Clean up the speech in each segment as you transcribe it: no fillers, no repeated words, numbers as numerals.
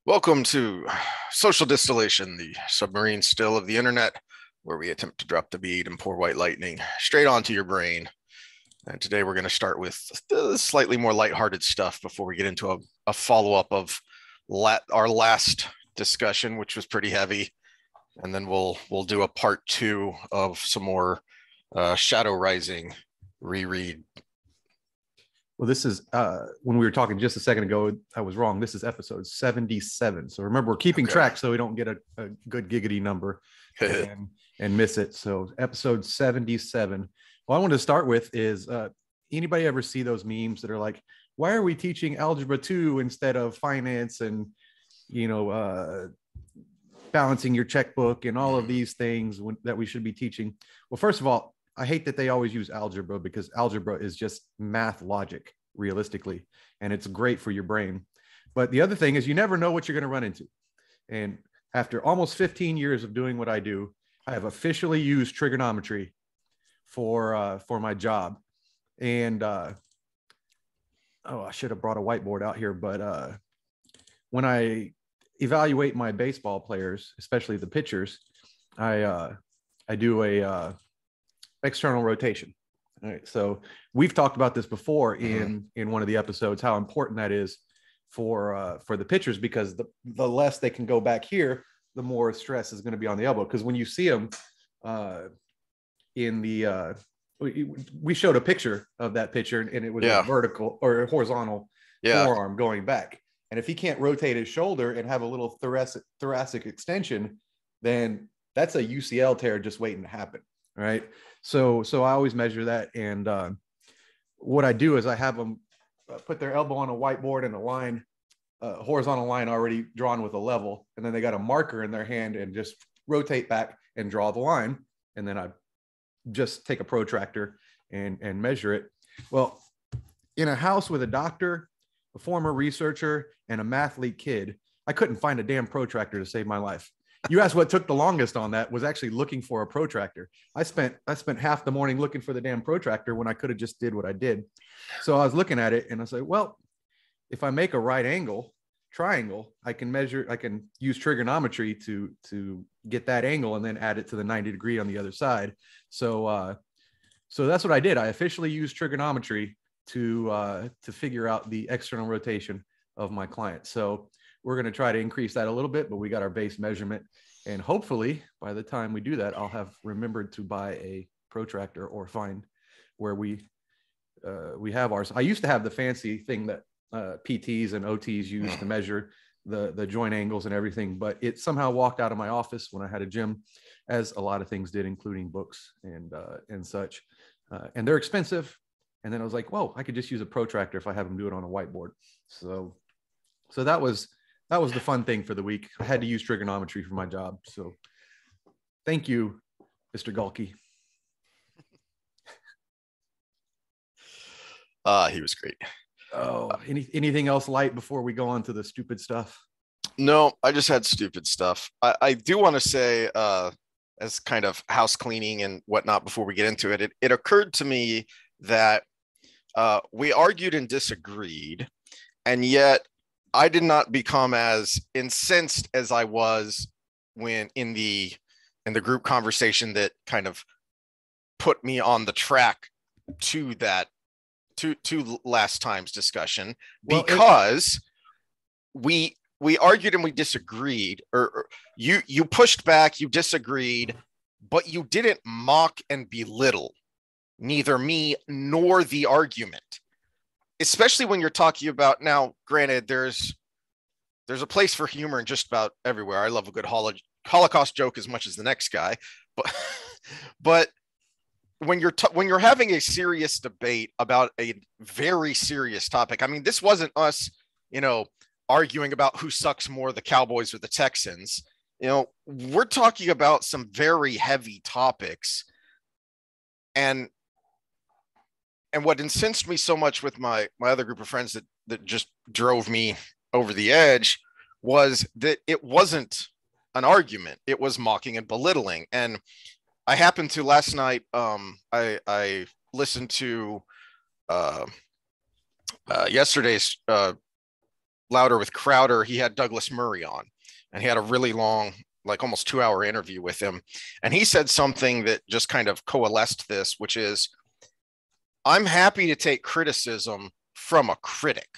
Welcome to Social Distillation, the submarine still of the internet, where we attempt to drop the bead and pour white lightning straight onto your brain. And today we're going to start with slightly more lighthearted stuff before we get into a follow-up of our last discussion, which was pretty heavy. And then we'll do a part two of some more Shadow Rising reread. Well, this is when we were talking just a second ago, I was wrong. This is episode 77. So remember, we're keeping track so we don't get a good giggity number and miss it. So episode 77. Well, I wanted to start with is anybody ever see those memes that are like, why are we teaching algebra 2 instead of finance and, balancing your checkbook and all of these things that we should be teaching? Well, first of all, I hate that they always use algebra because algebra is just math logic, realistically, and it's great for your brain. But the other thing is you never know what you're going to run into. And after almost 15 years of doing what I do, I have officially used trigonometry for my job. And I should have brought a whiteboard out here, but when I evaluate my baseball players, especially the pitchers, I do a external rotation. All right. So we've talked about this before in one of the episodes, how important that is for the pitchers, because the less they can go back here, the more stress is going to be on the elbow. Because when you see them we showed a picture of that pitcher and it was a vertical or a horizontal forearm going back. And if he can't rotate his shoulder and have a little thoracic extension, then that's a UCL tear just waiting to happen. Right. So I always measure that. And what I do is I have them put their elbow on a whiteboard and a line, horizontal line already drawn with a level. And then they got a marker in their hand and just rotate back and draw the line. And then I just take a protractor and measure it. Well, in a house with a doctor, a former researcher, and a mathlete kid, I couldn't find a damn protractor to save my life. You asked what took the longest on that was actually looking for a protractor. I spent half the morning looking for the damn protractor when I could have just did what I did. So I was looking at it and I said, well, if I make a right angle triangle, I can use trigonometry to get that angle and then add it to the 90 degree on the other side. So that's what I did. I officially used trigonometry to figure out the external rotation of my client. So we're going to try to increase that a little bit, but we got our base measurement. And hopefully by the time we do that, I'll have remembered to buy a protractor or find where we have ours. I used to have the fancy thing that PTs and OTs use to measure the joint angles and everything, but it somehow walked out of my office when I had a gym, as a lot of things did, including books and such. And they're expensive. And then I was like, whoa, I could just use a protractor if I have them do it on a whiteboard. So that was the fun thing for the week. I had to use trigonometry for my job. So thank you, Mr. Galkey. He was great. Oh, anything else light before we go on to the stupid stuff? No, I just had stupid stuff. I do want to say, as kind of house cleaning and whatnot before we get into it, it occurred to me that we argued and disagreed, and yet I did not become as incensed as I was when in the group conversation that kind of put me on the track to that to last time's discussion, because we argued and we disagreed, or you pushed back, you disagreed, but you didn't mock and belittle neither me nor the argument. Especially when you're talking about, now, granted, there's a place for humor in just about everywhere. I love a good Holocaust joke as much as the next guy, but when you're having a serious debate about a very serious topic, I mean, this wasn't us, arguing about who sucks more, the Cowboys or the Texans. We're talking about some very heavy topics, and what incensed me so much with my other group of friends that just drove me over the edge was that it wasn't an argument. It was mocking and belittling. And I happened to last night, I listened to yesterday's Louder with Crowder, he had Douglas Murray on, and he had a really long, like almost 2-hour interview with him. And he said something that just kind of coalesced this, which is, I'm happy to take criticism from a critic.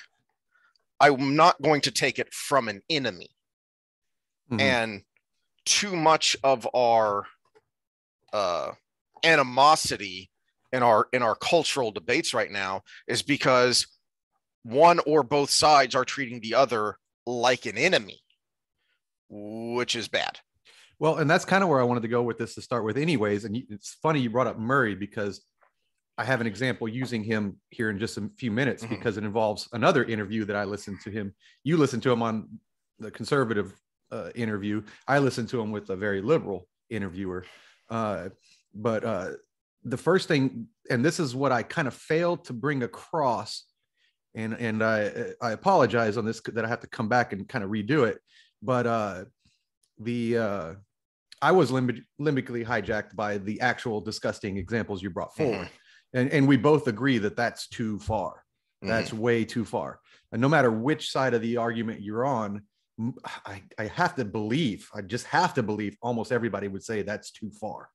I'm not going to take it from an enemy. Mm-hmm. And too much of our animosity in our cultural debates right now is because one or both sides are treating the other like an enemy, which is bad. Well, and that's kind of where I wanted to go with this to start with anyways. And it's funny you brought up Murray, because I have an example using him here in just a few minutes, mm-hmm. because it involves another interview that I listened to him. You listened to him on the conservative interview. I listened to him with a very liberal interviewer. But the first thing, and this is what I kind of failed to bring across, and I apologize on this, that I have to come back and kind of redo it. But I was limbically hijacked by the actual disgusting examples you brought forward. Mm-hmm. And we both agree that that's too far. Mm-hmm. That's way too far. And no matter which side of the argument you're on, I have to believe, I just have to believe almost everybody would say that's too far.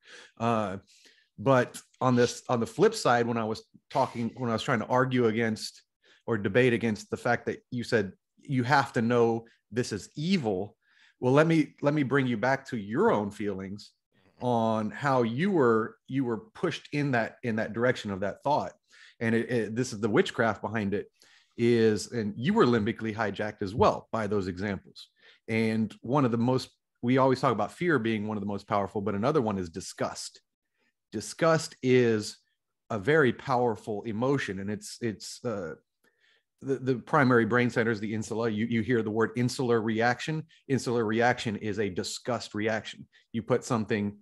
But on the flip side, when I was trying to argue against or debate against the fact that you said you have to know this is evil, well, let me bring you back to your own feelings on how you were pushed in that direction of that thought. And this is the witchcraft behind it. And you were limbically hijacked as well by those examples. And one of the most, we always talk about fear being one of the most powerful, but another one is disgust. Disgust is a very powerful emotion, and it's the primary brain centers, the insula. You hear the word insular reaction. Insular reaction is a disgust reaction. You put something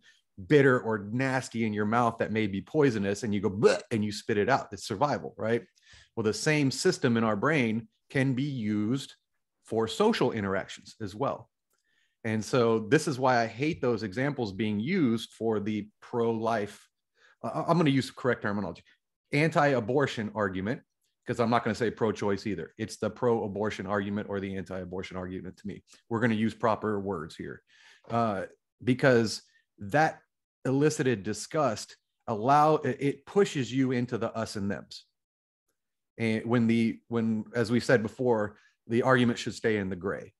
bitter or nasty in your mouth that may be poisonous, and you go bleh, and you spit it out. It's survival, right? Well, the same system in our brain can be used for social interactions as well. And so this is why I hate those examples being used for the pro-life, I'm going to use correct terminology, anti-abortion argument, because I'm not going to say pro-choice either. It's the pro-abortion argument or the anti-abortion argument to me. We're going to use proper words here, because that elicited disgust it pushes you into the us and thems. And when, as we said before, the argument should stay in the gray.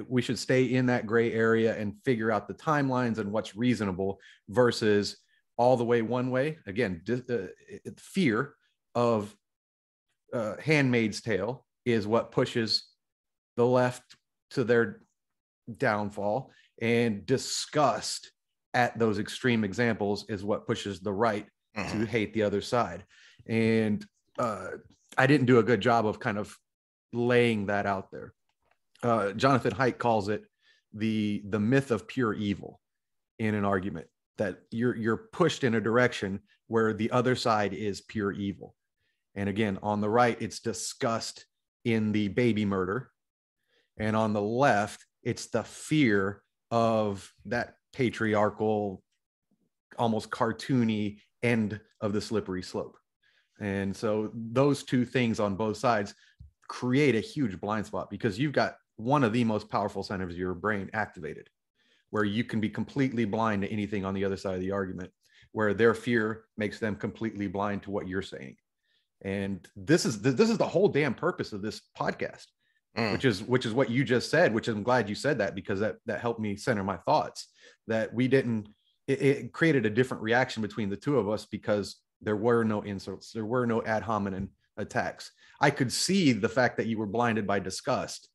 We should stay in that gray area and figure out the timelines and what's reasonable versus all the way one way. Again, fear of Handmaid's Tale is what pushes the left to their downfall, and disgust at those extreme examples is what pushes the right to hate the other side. And I didn't do a good job of kind of laying that out there. Jonathan Haidt calls it the myth of pure evil in an argument, that you're pushed in a direction where the other side is pure evil. And again, on the right, it's disgust in the baby murder. And on the left, it's the fear of that patriarchal, almost cartoony end of the slippery slope. And so those two things on both sides create a huge blind spot, because you've got one of the most powerful centers of your brain activated, where you can be completely blind to anything on the other side of the argument, where their fear makes them completely blind to what you're saying. And this is the whole damn purpose of this podcast, which is what you just said, which I'm glad you said that, because that helped me center my thoughts, that it created a different reaction between the two of us, because there were no insults, there were no ad hominem attacks. I could see the fact that you were blinded by disgust,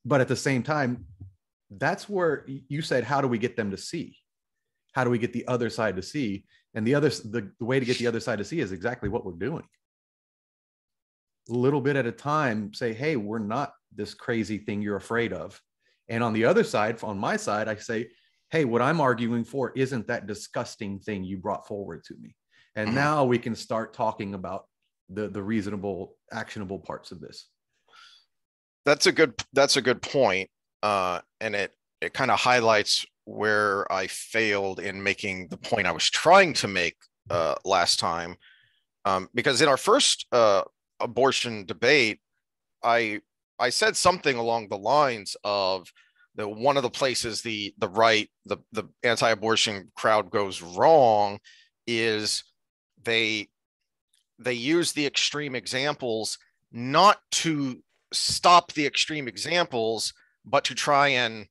but at the same time, that's where you said, how do we get them to see? How do we get the other side to see? And the way to get the other side to see is exactly what we're doing. A little bit at a time, say, hey, we're not this crazy thing you're afraid of. And on the other side, on my side, I say, hey, what I'm arguing for isn't that disgusting thing you brought forward to me. And now we can start talking about the reasonable, actionable parts of this. That's a good point. And it kind of highlights where I failed in making the point I was trying to make last time. Because in our first abortion debate, I said something along the lines of one of the places the right, the anti-abortion crowd goes wrong is they use the extreme examples not to stop the extreme examples, but to try and,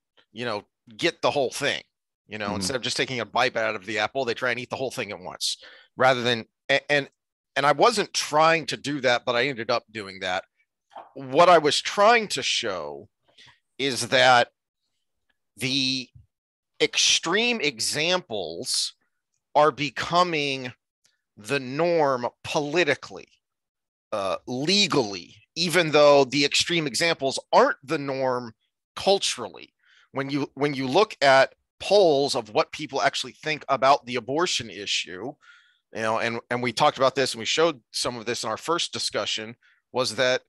get the whole thing. Instead of just taking a bite out of the apple, they try and eat the whole thing at once, rather than, and I wasn't trying to do that, but I ended up doing that. What I was trying to show is that the extreme examples are becoming the norm politically, legally, even though the extreme examples aren't the norm culturally. When you look at polls of what people actually think about the abortion issue, and we talked about this and we showed some of this in our first discussion, was that,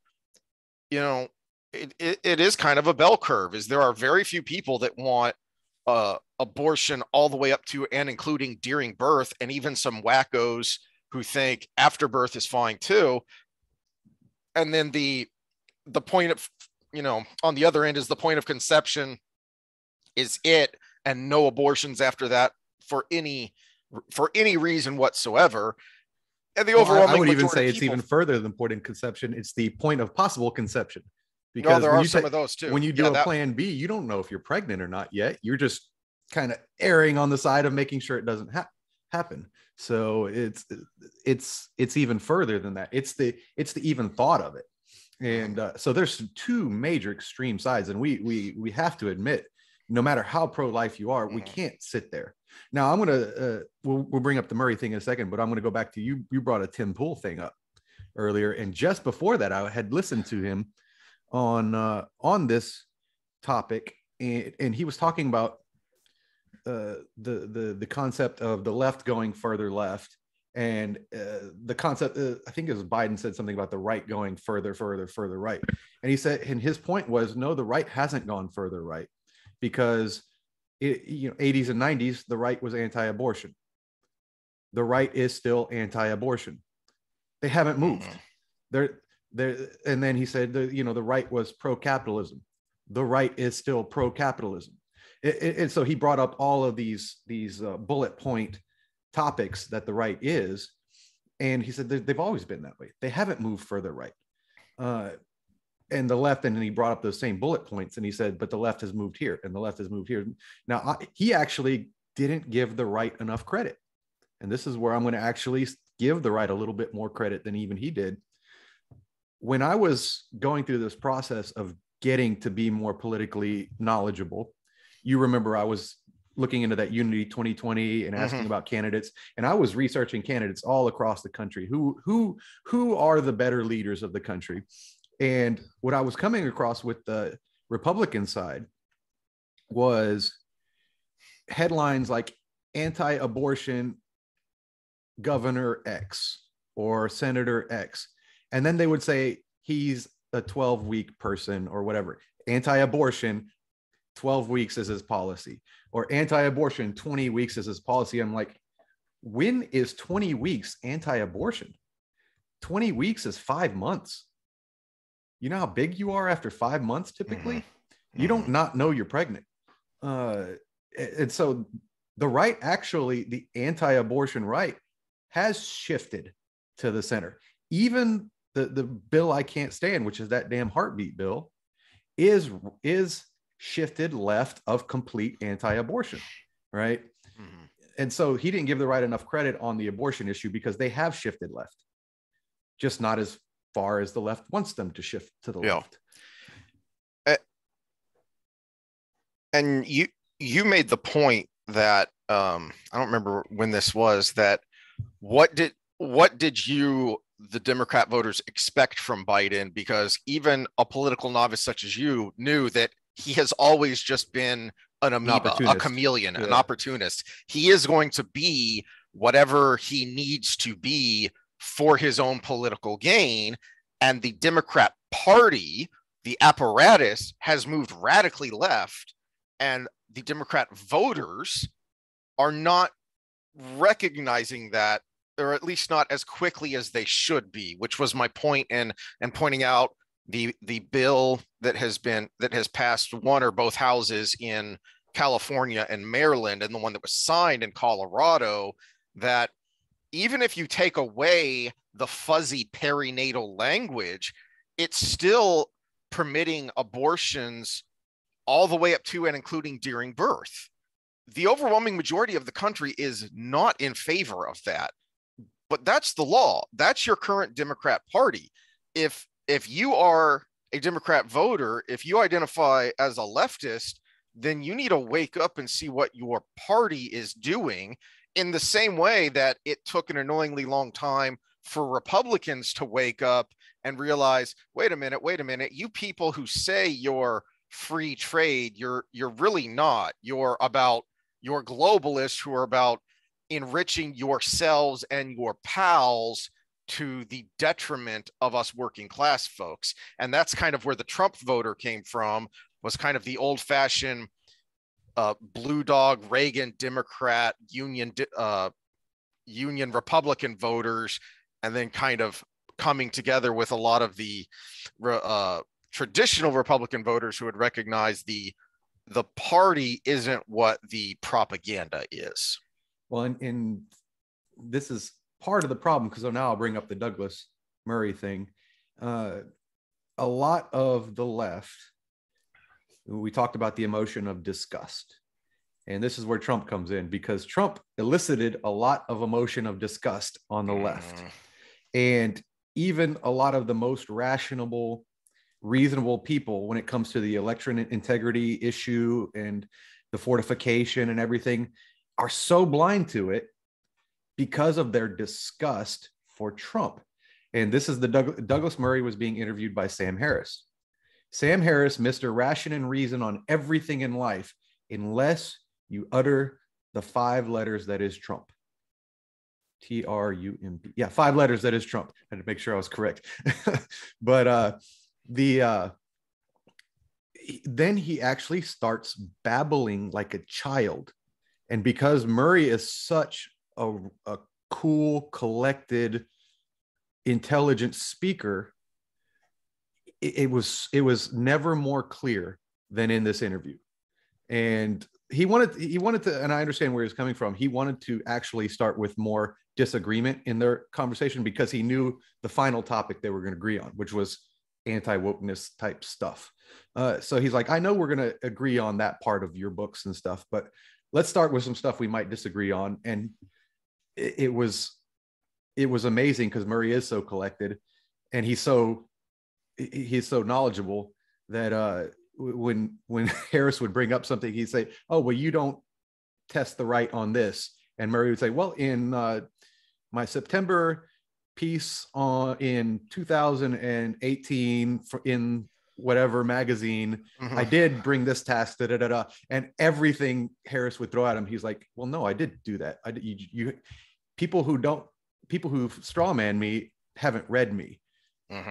it is kind of a bell curve. Is there are very few people that want abortion all the way up to and including during birth, and even some wackos who think after birth is fine too. And then the point of, on the other end is the point of conception is it, and no abortions after that for any reason whatsoever. And the overwhelming I would even say it's even further than point of conception. It's the point of possible conception. Because there are some of those too. When you do a plan B, you don't know if you're pregnant or not yet. You're just kind of erring on the side of making sure it doesn't happen. So it's even further than that. It's the even thought of it. And so there's two major extreme sides, and we have to admit, no matter how pro-life you are, we can't sit there. Now I'm gonna we'll bring up the Murray thing in a second, but I'm gonna go back to you. You brought a Tim Pool thing up earlier, and just before that, I had listened to him on this topic, and he was talking about the concept of the left going further left, and the concept, I think it was Biden said something about the right going further right, and he said, and his point was, no, the right hasn't gone further right, because 80s and 90s the right was anti-abortion. The right is still anti-abortion. They haven't moved. They're and then he said, the right was pro-capitalism. The right is still pro-capitalism. And so he brought up all of these bullet point topics that the right is, and he said they've always been that way. They haven't moved further right. And the left, and then he brought up those same bullet points, and he said, but the left has moved here, and the left has moved here. Now, he actually didn't give the right enough credit. And this is where I'm going to actually give the right a little bit more credit than even he did. When I was going through this process of getting to be more politically knowledgeable, you remember I was looking into that Unity 2020 and asking about candidates, and I was researching candidates all across the country. Who are the better leaders of the country? And what I was coming across with the Republican side was headlines like anti-abortion Governor X or Senator X. And then they would say he's a 12-week person or whatever. Anti-abortion, 12 weeks is his policy. Or anti-abortion, 20 weeks is his policy. I'm like, when is 20 weeks anti-abortion? 20 weeks is 5 months. You know how big you are after 5 months typically? You don't not know you're pregnant. And so the right, actually, the anti-abortion right has shifted to the center. Even the bill I can't stand, which is that damn heartbeat bill, is shifted left of complete anti-abortion, right? And so he didn't give the right enough credit on the abortion issue because they have shifted left, just not as far as the left wants them to shift to the left. And you made the point that I don't remember when this was, that what did you, the Democrat voters, expect from Biden? Because even a political novice such as you knew that he has always just been an amoeba, a chameleon, an opportunist. He is going to be whatever he needs to be for his own political gain. And the Democrat Party, the apparatus, has moved radically left, and the Democrat voters are not recognizing that, or at least not as quickly as they should be, which was my point in pointing out the bill that has passed one or both houses in California and Maryland, and the one that was signed in Colorado, that even if you take away the fuzzy perinatal language, it's still permitting abortions all the way up to and including during birth. The overwhelming majority of the country is not in favor of that, but that's the law. That's your current Democrat Party. If you are a Democrat voter, if you identify as a leftist, then you need to wake up and see what your party is doing, in the same way that it took an annoyingly long time for Republicans to wake up and realize, wait a minute, you people who say you're free trade, you're really not. You're globalists who are about enriching yourselves and your pals to the detriment of us working class folks. And that's kind of where the Trump voter came from, was kind of the old fashioned blue dog Reagan Democrat union Republican voters, and then kind of coming together with a lot of the traditional Republican voters who would recognize the party isn't what the propaganda is. Well, and this is part of the problem, because now I'll bring up the Douglas Murray thing. A lot of the left, we talked about the emotion of disgust. And this is where Trump comes in, because Trump elicited a lot of emotion of disgust on the left. And even a lot of the most rational, reasonable people, when it comes to the election integrity issue and the fortification and everything, are so blind to it because of their disgust for Trump. And this is the Douglas Murray was being interviewed by Sam Harris. Sam Harris, Mr. Ration and Reason on everything in life, unless you utter the 5 letters that is Trump. Trump. Yeah, 5 letters that is Trump. I had to make sure I was correct. But then he actually starts babbling like a child. And because Murray is such a cool, collected, intelligent speaker, it was never more clear than in this interview. And he wanted to, and I understand where he's coming from. He wanted to actually start with more disagreement in their conversation, because he knew the final topic they were going to agree on, which was anti-wokeness type stuff. So he's like, I know we're going to agree on that part of your books and stuff, but let's start with some stuff we might disagree on. And it was amazing, because Murray is so collected, and he's so knowledgeable that when Harris would bring up something, he'd say, oh, well, you don't test the right on this. And Murray would say, well, in my September piece in 2018 in whatever magazine, I did bring this task, and everything Harris would throw at him, he's like, well, no, I did do that. People who strawman me haven't read me.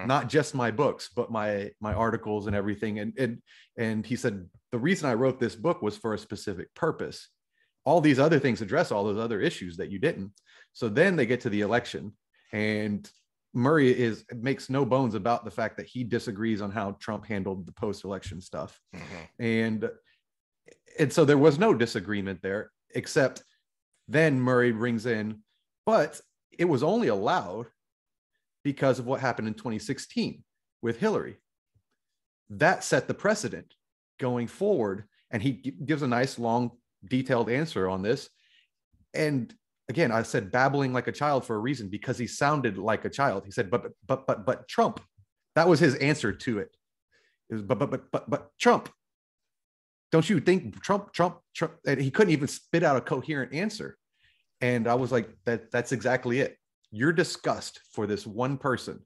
Not just my books, but my articles and everything. And he said, the reason I wrote this book was for a specific purpose. All these other things address all those other issues that you didn't. So then they get to the election, and Murray makes no bones about the fact that he disagrees on how Trump handled the post-election stuff. And so there was no disagreement there, except then Murray brings in, but it was only allowed because of what happened in 2016 with Hillary. That set the precedent going forward. And he gives a nice, long, detailed answer on this. And again, I said babbling like a child for a reason, because he sounded like a child. He said, but Trump. That was his answer to it. It was, but Trump. Don't you think Trump? And he couldn't even spit out a coherent answer. And I was like, that's exactly it. Your disgust for this one person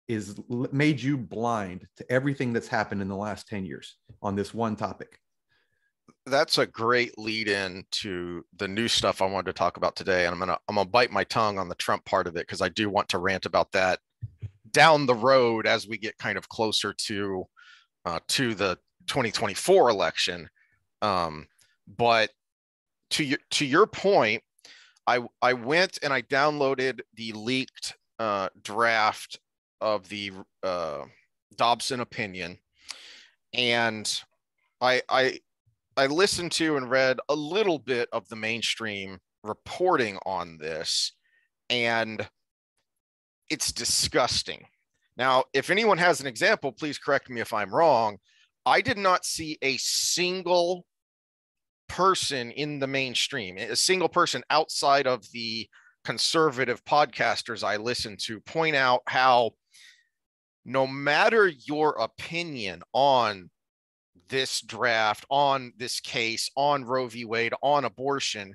is made you blind to everything that's happened in the last 10 years on this one topic. That's a great lead in to the new stuff I wanted to talk about today. And I'm gonna bite my tongue on the Trump part of it, because I do want to rant about that down the road as we get kind of closer to the 2024 election. But to your point, I went and I downloaded the leaked draft of the Dobson opinion, and I listened to and read a little bit of the mainstream reporting on this, and it's disgusting. Now, if anyone has an example, please correct me if I'm wrong. I did not see a single person in the mainstream, a single person outside of the conservative podcasters I listen to, point out how no matter your opinion on this draft, on this case, on Roe v. Wade, on abortion,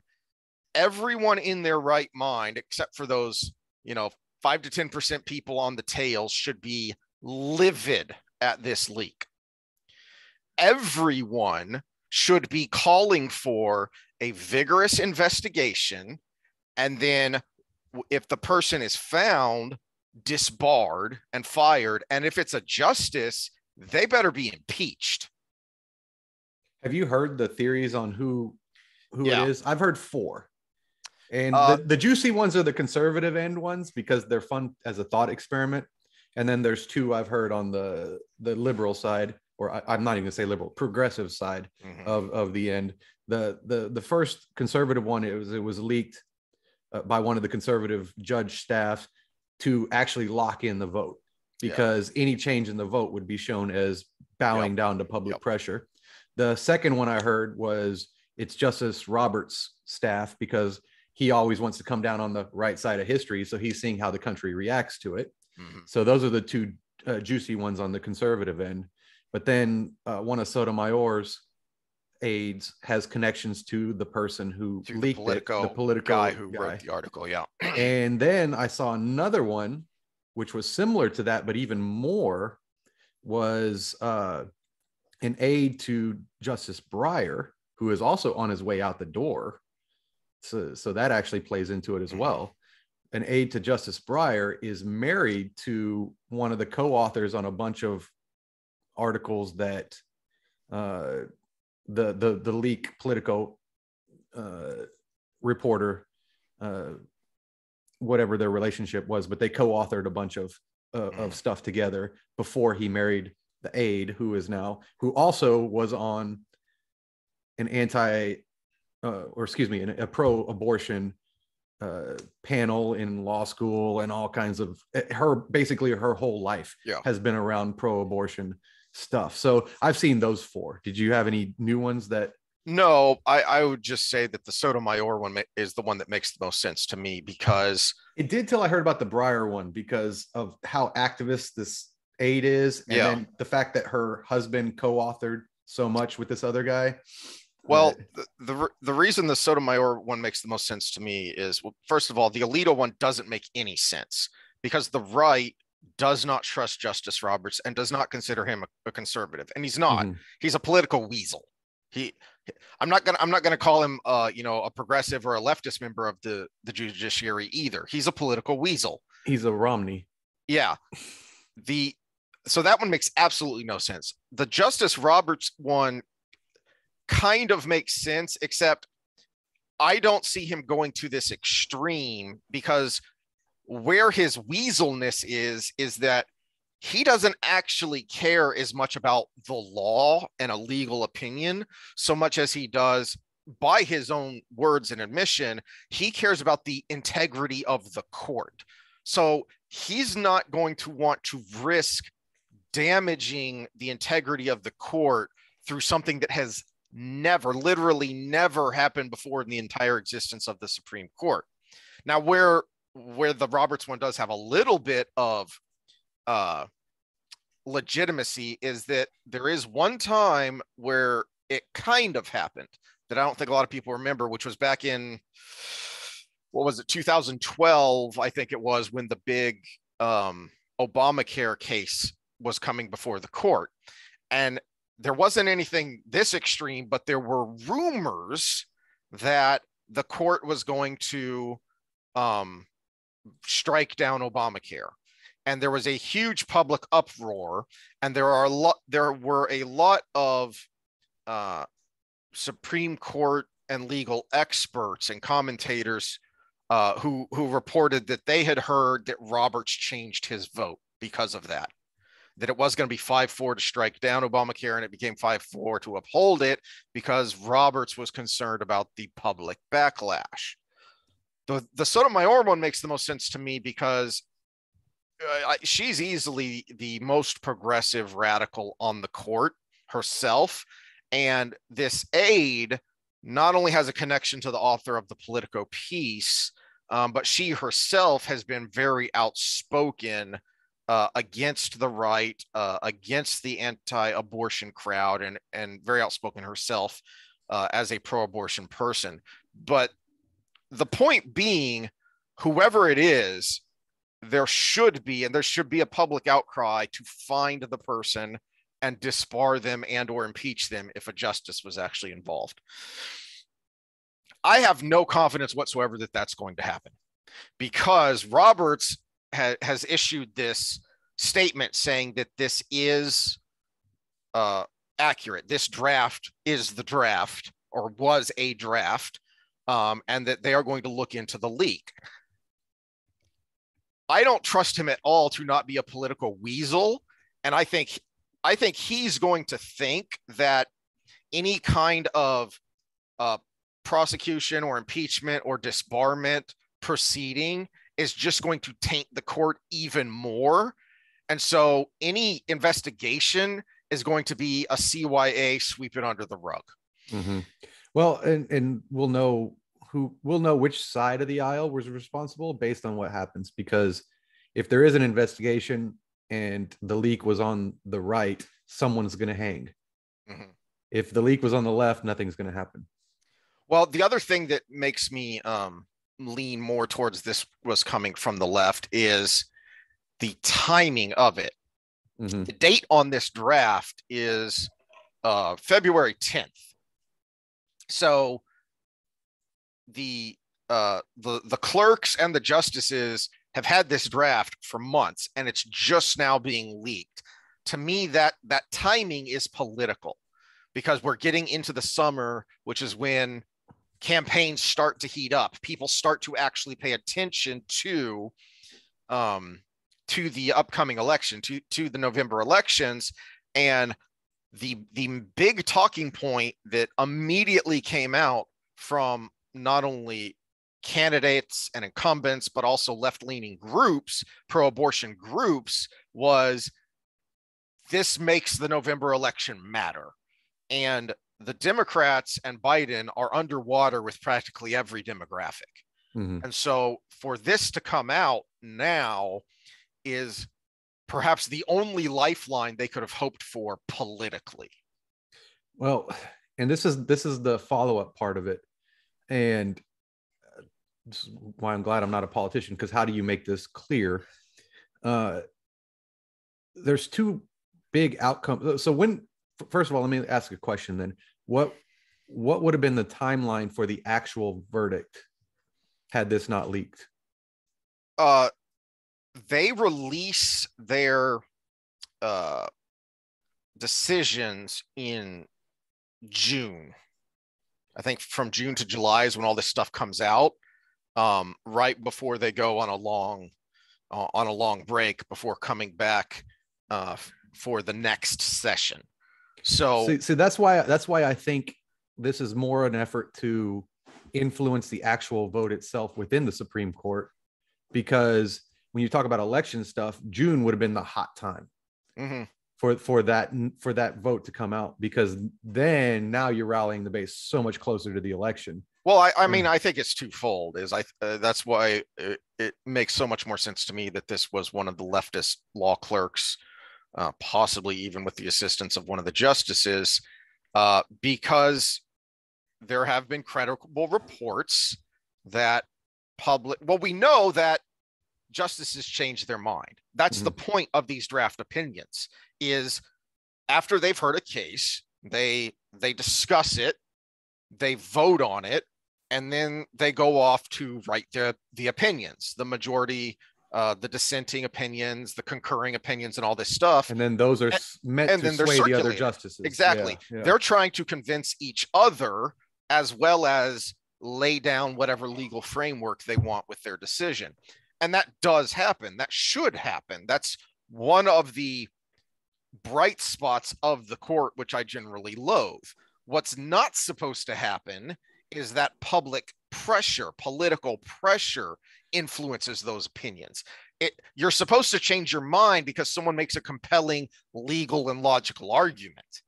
everyone in their right mind, except for those, 5 to 10% people on the tails, should be livid at this leak. Everyone should be calling for a vigorous investigation, and then if the person is found, disbarred and fired, and if it's a justice, they better be impeached. Have you heard the theories on who it is? I've heard 4. And the juicy ones are the conservative end ones because they're fun as a thought experiment. And then there's 2 I've heard on the liberal side, or I'm not even gonna say liberal, progressive side of the end. The first conservative one, it was leaked by one of the conservative judge staff to actually lock in the vote, because any change in the vote would be shown as bowing down to public pressure. The second one I heard was it's Justice Roberts' staff, because he always wants to come down on the right side of history. So he's seeing how the country reacts to it. So those are the 2 juicy ones on the conservative end. But then one of Sotomayor's aides has connections to the person who leaked it, the political guy who wrote the article. Yeah. And then I saw another one, which was similar to that, but even more, was an aide to Justice Breyer, who is also on his way out the door. So that actually plays into it as well. An aide to Justice Breyer is married to one of the co-authors on a bunch of articles that the leak Politico reporter, whatever their relationship was, but they co-authored a bunch of stuff together before he married the aide, who also was on an a pro-abortion panel in law school, and all kinds of her whole life has been around pro-abortion stuff. So I've seen those 4. Did you have any new ones that? No, I would just say that the Sotomayor one is the one that makes the most sense to me, because it did till I heard about the Breyer one, because of how activist this aide is, and then the fact that her husband co-authored so much with this other guy. Well, the reason the Sotomayor one makes the most sense to me is, well, first of all, the Alito one doesn't make any sense, because the right does not trust Justice Roberts and does not consider him a conservative, and he's not. He's a political weasel. I'm not gonna call him a progressive or a leftist member of the judiciary either. He's a political weasel. He's a Romney. Yeah. So that one makes absolutely no sense. The Justice Roberts one kind of makes sense, except I don't see him going to this extreme, because where his weaselness is that he doesn't actually care as much about the law and a legal opinion so much as he does, by his own words and admission, he cares about the integrity of the court. So he's not going to want to risk damaging the integrity of the court through something that has literally never happened before in the entire existence of the Supreme Court. Now, where the Roberts one does have a little bit of legitimacy is that there is one time where it kind of happened that I don't think a lot of people remember, which was back in, 2012, I think it was, when the big Obamacare case was coming before the court. And there wasn't anything this extreme, but there were rumors that the court was going to strike down Obamacare. And there was a huge public uproar, and there were a lot of Supreme Court and legal experts and commentators who reported that they had heard that Roberts changed his vote because of that. that it was going to be 5-4 to strike down Obamacare, and it became 5-4 to uphold it because Roberts was concerned about the public backlash. The Sotomayor one makes the most sense to me because she's easily the most progressive radical on the court herself. And this aide not only has a connection to the author of the Politico piece, but she herself has been very outspoken against the right, against the anti-abortion crowd, and very outspoken herself as a pro-abortion person. But the point being, whoever it is, there should be a public outcry to find the person and disbar them and or impeach them if a justice was actually involved. I have no confidence whatsoever that that's going to happen, because Roberts has issued this statement saying that this is accurate. This draft is the draft, or was a draft, and that they are going to look into the leak. I don't trust him at all to not be a political weasel, and I think he's going to think that any kind of prosecution or impeachment or disbarment proceeding is just going to taint the court even more. And so any investigation is going to be a CYA sweep it under the rug. Mm-hmm. Well, and we'll know which side of the aisle was responsible based on what happens, because if there is an investigation and the leak was on the right, someone's going to hang. Mm-hmm. If the leak was on the left, nothing's going to happen. Well, the other thing that makes me lean more towards this was coming from the left is the timing of it. Mm-hmm. The date on this draft is February 10th. So the clerks and the justices have had this draft for months, and it's just now being leaked. To me, that timing is political, because we're getting into the summer, which is when campaigns start to heat up. People start to actually pay attention to the upcoming election, to the November elections. And the big talking point that immediately came out from not only candidates and incumbents, but also left-leaning groups, pro-abortion groups, was this makes the November election matter. And the Democrats and Biden are underwater with practically every demographic. Mm-hmm. And so for this to come out now is perhaps the only lifeline they could have hoped for politically. Well, and this is the follow-up part of it. And this is why I'm glad I'm not a politician, because how do you make this clear? There's two big outcomes. So first of all, let me ask a question then. What would have been the timeline for the actual verdict had this not leaked? They release their decisions in June. I think from June to July is when all this stuff comes out, right before they go on a long break before coming back for the next session. So see, that's why I think this is more an effort to influence the actual vote itself within the Supreme Court, because when you talk about election stuff, June would have been the hot time. Mm-hmm. for that vote to come out, because then now you're rallying the base so much closer to the election. Well, I mean, I think it's twofold. That's why it makes so much more sense to me that this was one of the leftist law clerks, possibly even with the assistance of one of the justices, because there have been credible reports that we know that justices change their mind. That's mm-hmm. the point of these draft opinions, is after they've heard a case, they discuss it, they vote on it, and then they go off to write the opinions, the majority, the dissenting opinions, the concurring opinions, and all this stuff. And then those are meant to sway the other justices. Exactly. Yeah. They're trying to convince each other, as well as lay down whatever legal framework they want with their decision. And that does happen. That should happen. That's one of the bright spots of the court, which I generally loathe. What's not supposed to happen is that public pressure, political pressure, influences those opinions. You're supposed to change your mind because someone makes a compelling legal and logical argument.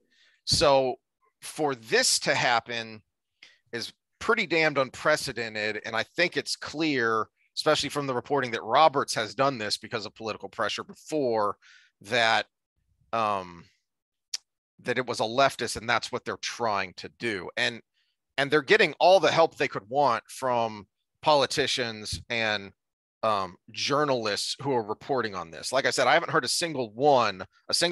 So for this to happen is pretty damned unprecedented. And I think it's clear, especially from the reporting, that Roberts has done this because of political pressure before, that that it was a leftist, and that's what they're trying to do. And they're getting all the help they could want from politicians and journalists who are reporting on this. Like I said, I haven't heard a single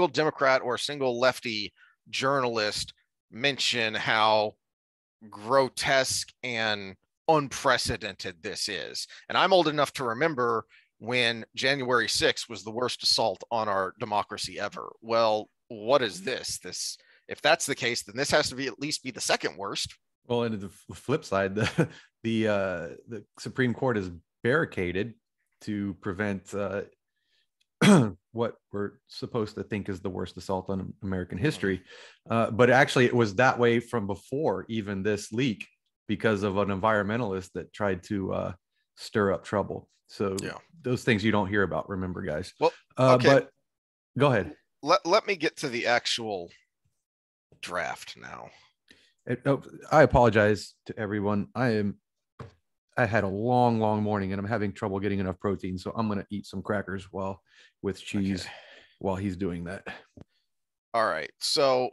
Democrat or a single lefty journalist mention how grotesque and unprecedented this is. And I'm old enough to remember when January 6th was the worst assault on our democracy ever. Well, what is this? If that's the case, then this has to be at least be the second worst. Well, and the flip side, the Supreme Court is barricaded to prevent what we're supposed to think is the worst assault on American history. But actually, it was that way from before even this leak, because of an environmentalist that tried to stir up trouble. So those things you don't hear about, remember, guys. Well, okay. But go ahead. Let me get to the actual draft now. I apologize to everyone. I had a long morning and I'm having trouble getting enough protein. So I'm going to eat some crackers with cheese while he's doing that. All right. So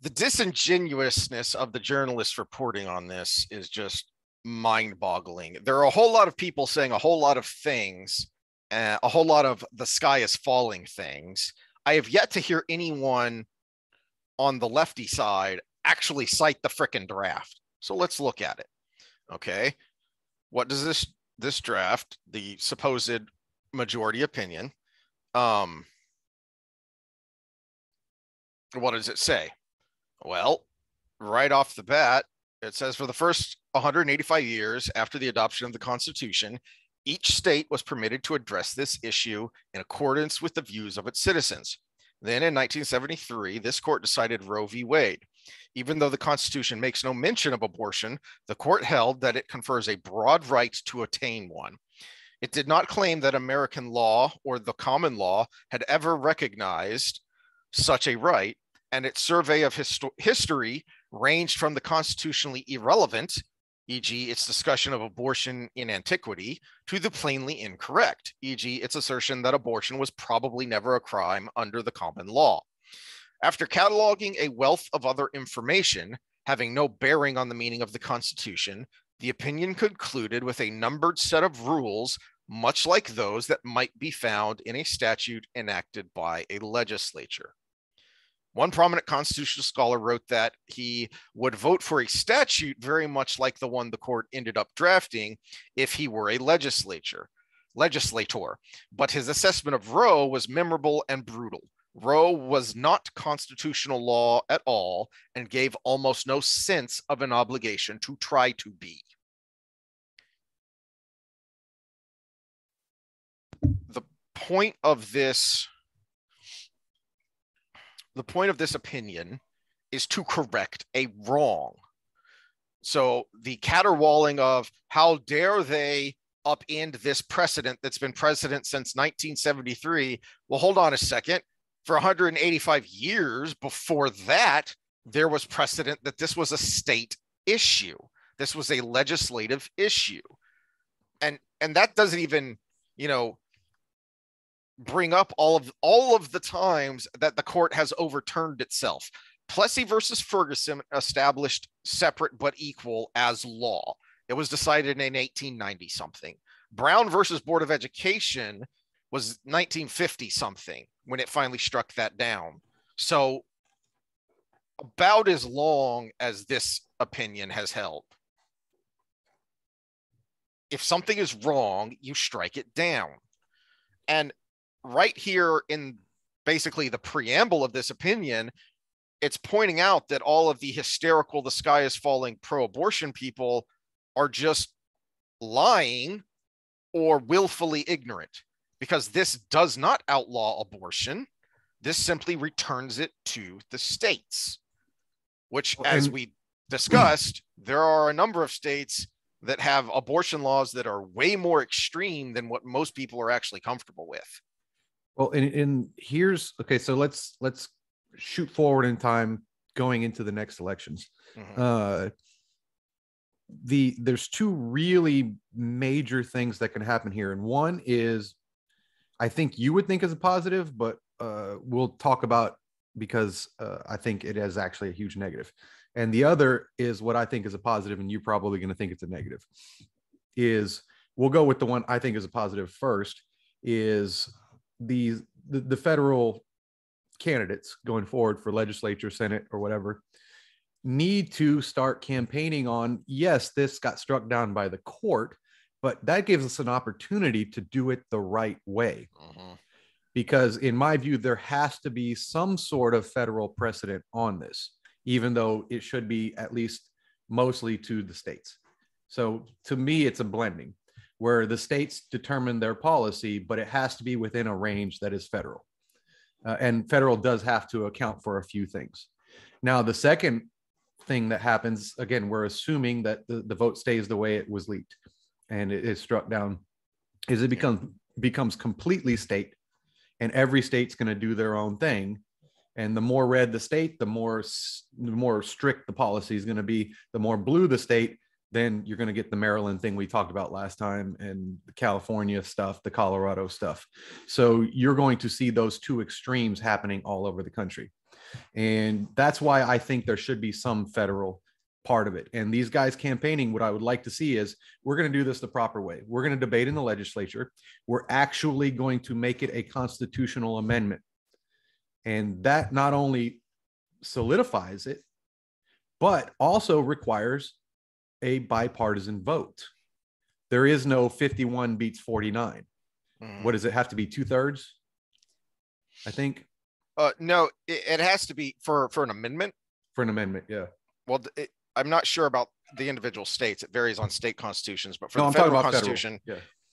the disingenuousness of the journalists reporting on this is just mind-boggling. There are a whole lot of people saying a whole lot of things, a whole lot of the sky is falling things. I have yet to hear anyone on the lefty side actually cite the frickin' draft. So let's look at it. Okay. What does this draft, the supposed majority opinion, what does it say? Well, right off the bat, it says for the first 185 years after the adoption of the Constitution, each state was permitted to address this issue in accordance with the views of its citizens. Then in 1973, this court decided Roe v. Wade. Even though the Constitution makes no mention of abortion, the court held that it confers a broad right to attain one. It did not claim that American law or the common law had ever recognized such a right, and its survey of history ranged from the constitutionally irrelevant, e.g. its discussion of abortion in antiquity, to the plainly incorrect, e.g. its assertion that abortion was probably never a crime under the common law. After cataloging a wealth of other information having no bearing on the meaning of the Constitution, the opinion concluded with a numbered set of rules, much like those that might be found in a statute enacted by a legislature. One prominent constitutional scholar wrote that he would vote for a statute very much like the one the court ended up drafting if he were a legislator. But his assessment of Roe was memorable and brutal. Roe was not constitutional law at all and gave almost no sense of an obligation to try to be. The point of this opinion is to correct a wrong. So the caterwauling of how dare they upend this precedent that's been precedent since 1973. Well, hold on a second. For 185 years before that, there was precedent that this was a state issue. This was a legislative issue. And that doesn't even, bring up all of the times that the court has overturned itself. Plessy versus Ferguson established separate but equal as law. It was decided in 1890 something. Brown versus Board of Education was 1950 something when it finally struck that down. So about as long as this opinion has held. If something is wrong, you strike it down. And right here in basically the preamble of this opinion, it's pointing out that all of the hysterical, the sky is falling pro-abortion people are just lying or willfully ignorant. because this does not outlaw abortion. This simply returns it to the states, which, as we discussed, there are a number of states that have abortion laws that are way more extreme than what most people are actually comfortable with. Well, and here's, okay, so let's shoot forward in time going into the next elections. There's two really major things that can happen here. And one is, I think you would think is a positive, but we'll talk about because I think it is actually a huge negative. And the other is what I think is a positive, and you're probably going to think it's a negative. Is we'll go with the one I think is a positive first. Is the federal candidates going forward for legislature, Senate, or whatever need to start campaigning on, yes, this got struck down by the court, but that gives us an opportunity to do it the right way. Because in my view, there has to be some sort of federal precedent on this, even though it should be at least mostly to the states. So to me, it's a blending where the states determine their policy, but it has to be within a range that is federal. And federal does have to account for a few things. Now, the second thing that happens, again, we're assuming that the vote stays the way it was leaked and it is struck down, is it becomes completely state, and every state's going to do their own thing. And the more red the state, the more strict the policy is going to be. The more blue the state, then you're going to get the Maryland thing we talked about last time, and the California stuff, the Colorado stuff. So you're going to see those two extremes happening all over the country. And that's why I think there should be some federal part of it. And these guys campaigning, what I would like to see is, we're going to do this the proper way. We're going to debate in the legislature. We're actually going to make it a constitutional amendment. And that not only solidifies it, but also requires a bipartisan vote. There is no 51 beats 49. What does it have to be? 2/3, I think. No, it has to be for an amendment. For an amendment, yeah. Well, I'm not sure about the individual states. It varies on state constitutions, but for the federal constitution,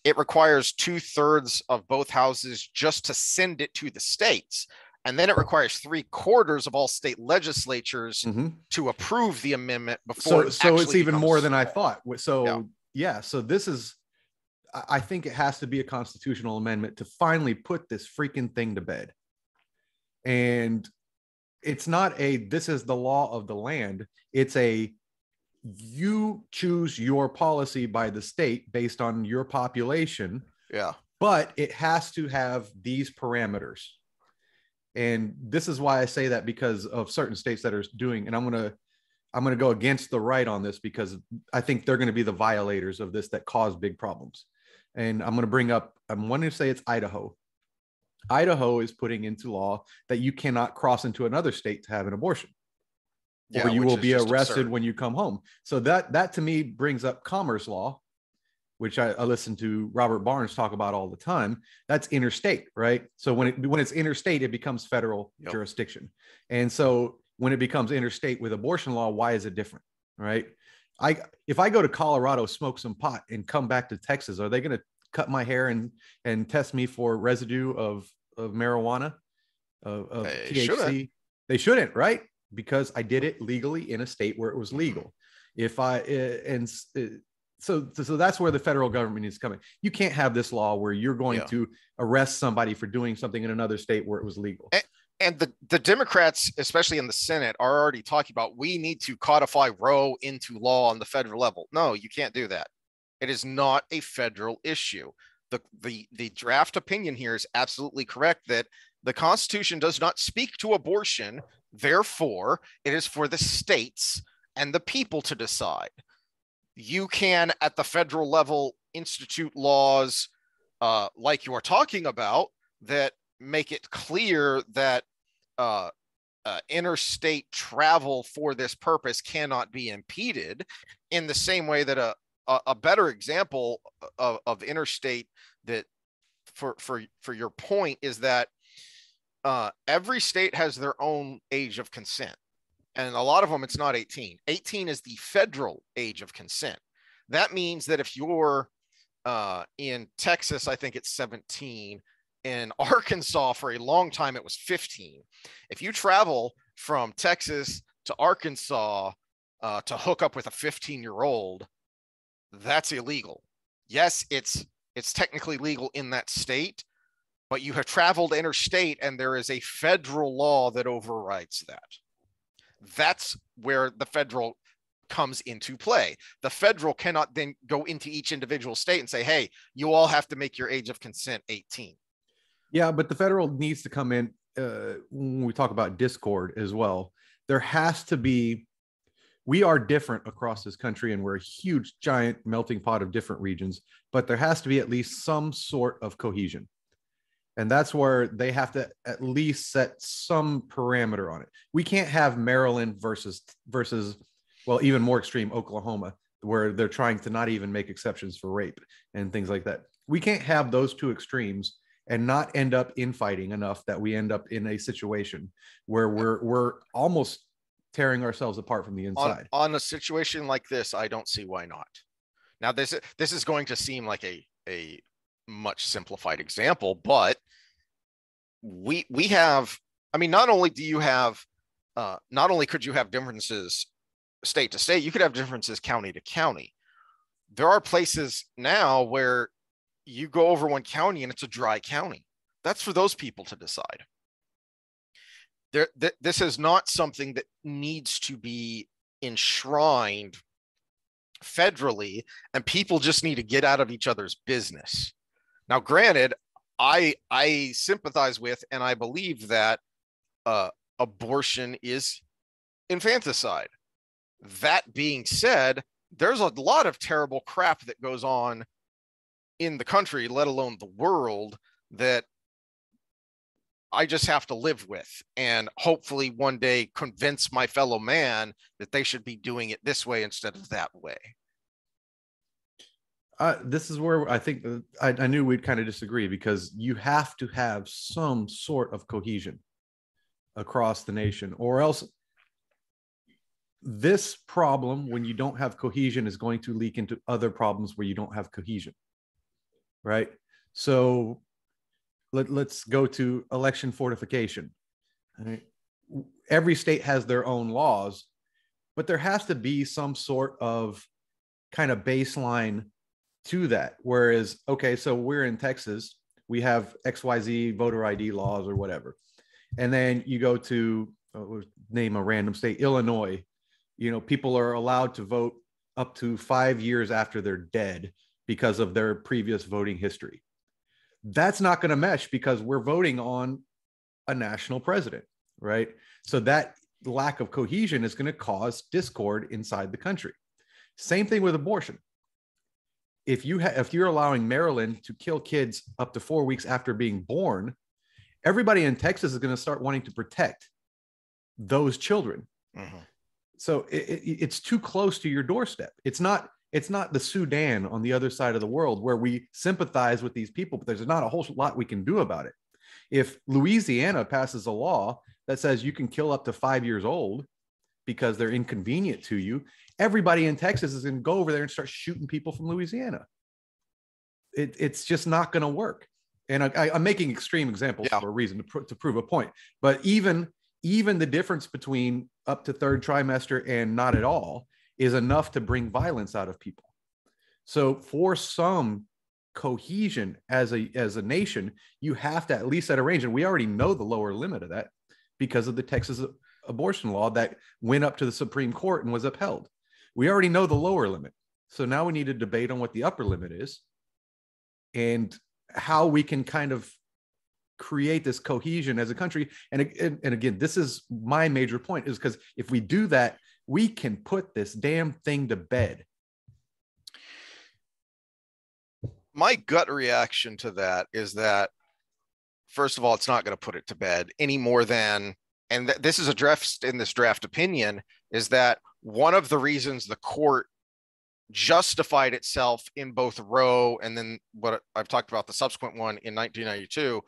it requires 2/3 of both houses just to send it to the states. And then it requires 3/4 of all state legislatures to approve the amendment before. So it's even more than I thought. So so this is, I think it has to be a constitutional amendment to finally put this freaking thing to bed. And it's not this is the law of the land. It's you choose your policy by the state based on your population. Yeah. But it has to have these parameters. And this is why I say that, because of certain states that are doing, and I'm going to go against the right on this, because I think they're going to be the violators of this that cause big problems. And I'm wanting to say it's Idaho. Idaho is putting into law that you cannot cross into another state to have an abortion, or you will be arrested absurd when you come home. So that to me brings up commerce law, which I listen to Robert Barnes talk about all the time. That's interstate, right? So when it's interstate, it becomes federal jurisdiction. And so when it becomes interstate with abortion law, why is it different, right? If I go to Colorado, smoke some pot, and come back to Texas, are they going to cut my hair and test me for residue of marijuana, of THC? They shouldn't, right? Because I did it legally in a state where it was legal. So that's where the federal government is coming. You can't have this law where you're going to arrest somebody for doing something in another state where it was legal. And the Democrats, especially in the Senate, are already talking about, we need to codify Roe into law on the federal level. No, you can't do that. It is not a federal issue. The draft opinion here is absolutely correct that the Constitution does not speak to abortion. Therefore, it is for the states and the people to decide. You can, at the federal level, institute laws like you are talking about that make it clear that interstate travel for this purpose cannot be impeded, in the same way that a better example of interstate, that for your point, is that every state has their own age of consent. And a lot of them, it's not 18. 18 is the federal age of consent. That means that if you're In Texas, I think it's 17. In Arkansas, for a long time, it was 15. If you travel from Texas to Arkansas to hook up with a 15-year-old, that's illegal. Yes, it's technically legal in that state, but you have traveled interstate and there is a federal law that overrides that. That's where the federal comes into play. The federal cannot then go into each individual state and say, hey, you all have to make your age of consent 18. Yeah, but the federal needs to come in when we talk about discord as well. There has to be, we are different across this country and we're a huge, giant melting pot of different regions, but there has to be at least some sort of cohesion. And that's where they have to at least set some parameter on it. We can't have Maryland versus, well, even more extreme, Oklahoma, where they're trying to not even make exceptions for rape and things like that. We can't have those two extremes and not end up infighting enough that we end up in a situation where we're almost tearing ourselves apart from the inside. On a situation like this, I don't see why not. Now, this is going to seem like a much simplified example, but we have, I mean, not only could you have differences state to state, you could have differences county to county. There are places now where you go over one county and it's a dry county. That's for those people to decide. This is not something that needs to be enshrined federally, and people just need to get out of each other's business. Now, granted, I sympathize with and I believe that abortion is infanticide. That being said, there's a lot of terrible crap that goes on in the country, let alone the world, that I just have to live with, and hopefully one day convince my fellow man that they should be doing it this way instead of that way. This is where I think I knew we'd kind of disagree, because you have to have some sort of cohesion across the nation, or else this problem, when you don't have cohesion, is going to leak into other problems where you don't have cohesion. Right? So let's go to election fortification. Right? Every state has their own laws, but there has to be some sort of kind of baseline to that. Whereas, okay, so we're in Texas, we have XYZ voter ID laws or whatever. And then you go to, name a random state, Illinois, you know, people are allowed to vote up to 5 years after they're dead because of their previous voting history. That's not going to mesh because we're voting on a national president, right? So that lack of cohesion is going to cause discord inside the country. Same thing with abortion. If you're allowing Maryland to kill kids up to 4 weeks after being born, everybody in Texas is going to start wanting to protect those children. Mm-hmm. So it's too close to your doorstep. It's not the Sudan on the other side of the world where we sympathize with these people, but there's not a whole lot we can do about it. If Louisiana passes a law that says you can kill up to 5 years old because they're inconvenient to you, everybody in Texas is going to go over there and start shooting people from Louisiana. It's just not going to work. And I'm making extreme examples for a reason, to prove a point. But even the difference between up to third trimester and not at all is enough to bring violence out of people. So for some cohesion as a nation, you have to at least set a range. And we already know the lower limit of that because of the Texas abortion law that went up to the Supreme Court and was upheld. We already know the lower limit. So now we need to debate on what the upper limit is and how we can kind of create this cohesion as a country. And again, this is my major point, is because if we do that, we can put this damn thing to bed. My gut reaction to that is that, first of all, it's not going to put it to bed any more than, and this is addressed in this draft opinion, is that one of the reasons the court justified itself in both Roe and then what I've talked about, the subsequent one in 1992,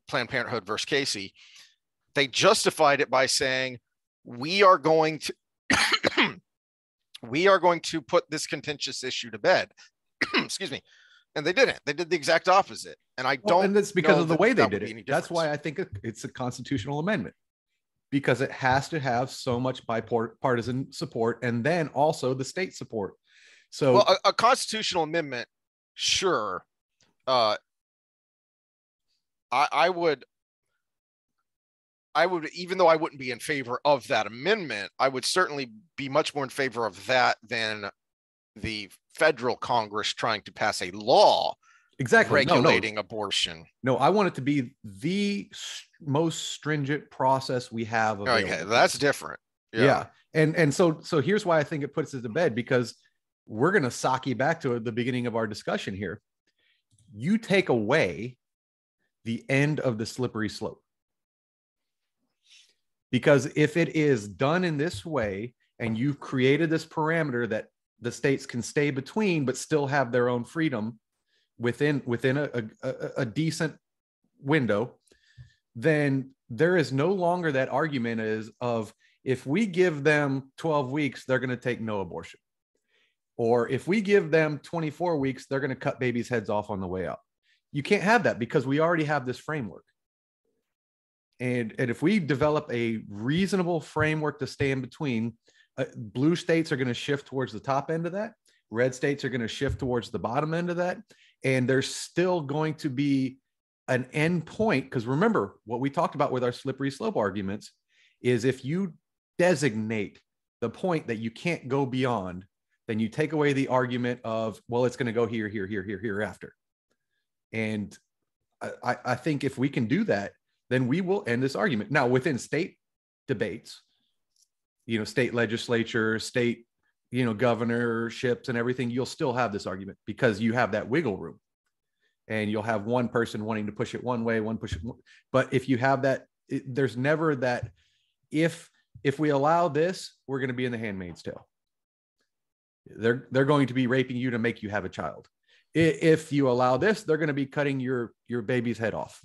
Planned Parenthood versus Casey, they justified it by saying, we are going to put this contentious issue to bed. Excuse me. and they didn't. They did the exact opposite. And I don't. And that's because of the way they did it. That's why I think it's a constitutional amendment, because it has to have so much bipartisan support, and then also the state support. So, well, a constitutional amendment, sure. I would, even though I wouldn't be in favor of that amendment, I would certainly be much more in favor of that than the federal Congress trying to pass a law regulating abortion. No, I want it to be the most stringent process we have available. Okay, that's different. Yeah. And so here's why I think it puts it to bed, because we're going to sock you back to the beginning of our discussion here. You take away the end of the slippery slope. Because if it is done in this way, and you've created this parameter that the states can stay between, but still have their own freedom within a decent window, then there is no longer that argument of if we give them 12 weeks, they're going to take no abortion. Or if we give them 24 weeks, they're going to cut babies' heads off on the way out. You can't have that, because we already have this framework. And if we develop a reasonable framework to stay in between, blue states are going to shift towards the top end of that. Red states are going to shift towards the bottom end of that. And there's still going to be an end point. Because remember, what we talked about with our slippery slope arguments is if you designate the point that you can't go beyond, then you take away the argument of, well, it's going to go here, here, here, here, hereafter. And I think if we can do that, then we will end this argument. Now, within state debates, state legislature, state, governorships and everything, you'll still have this argument, because you have that wiggle room, and you'll have one person wanting to push it one way, one push it. But if you have that, there's never that, if we allow this, we're going to be in the Handmaid's Tale. They're going to be raping you to make you have a child. If you allow this, they're going to be cutting your baby's head off.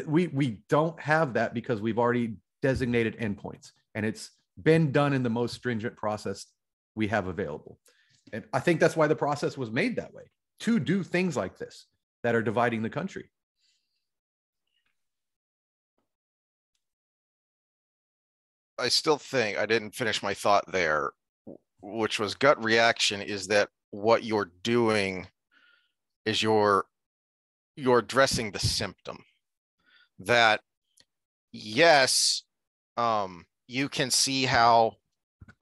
We don't have that, because we've already designated endpoints, and it's been done in the most stringent process we have available. And I think that's why the process was made that way, to do things like this that are dividing the country. I still think I didn't finish my thought there, which was gut reaction, is that what you're doing is you're addressing the symptom. That yes, you can see how,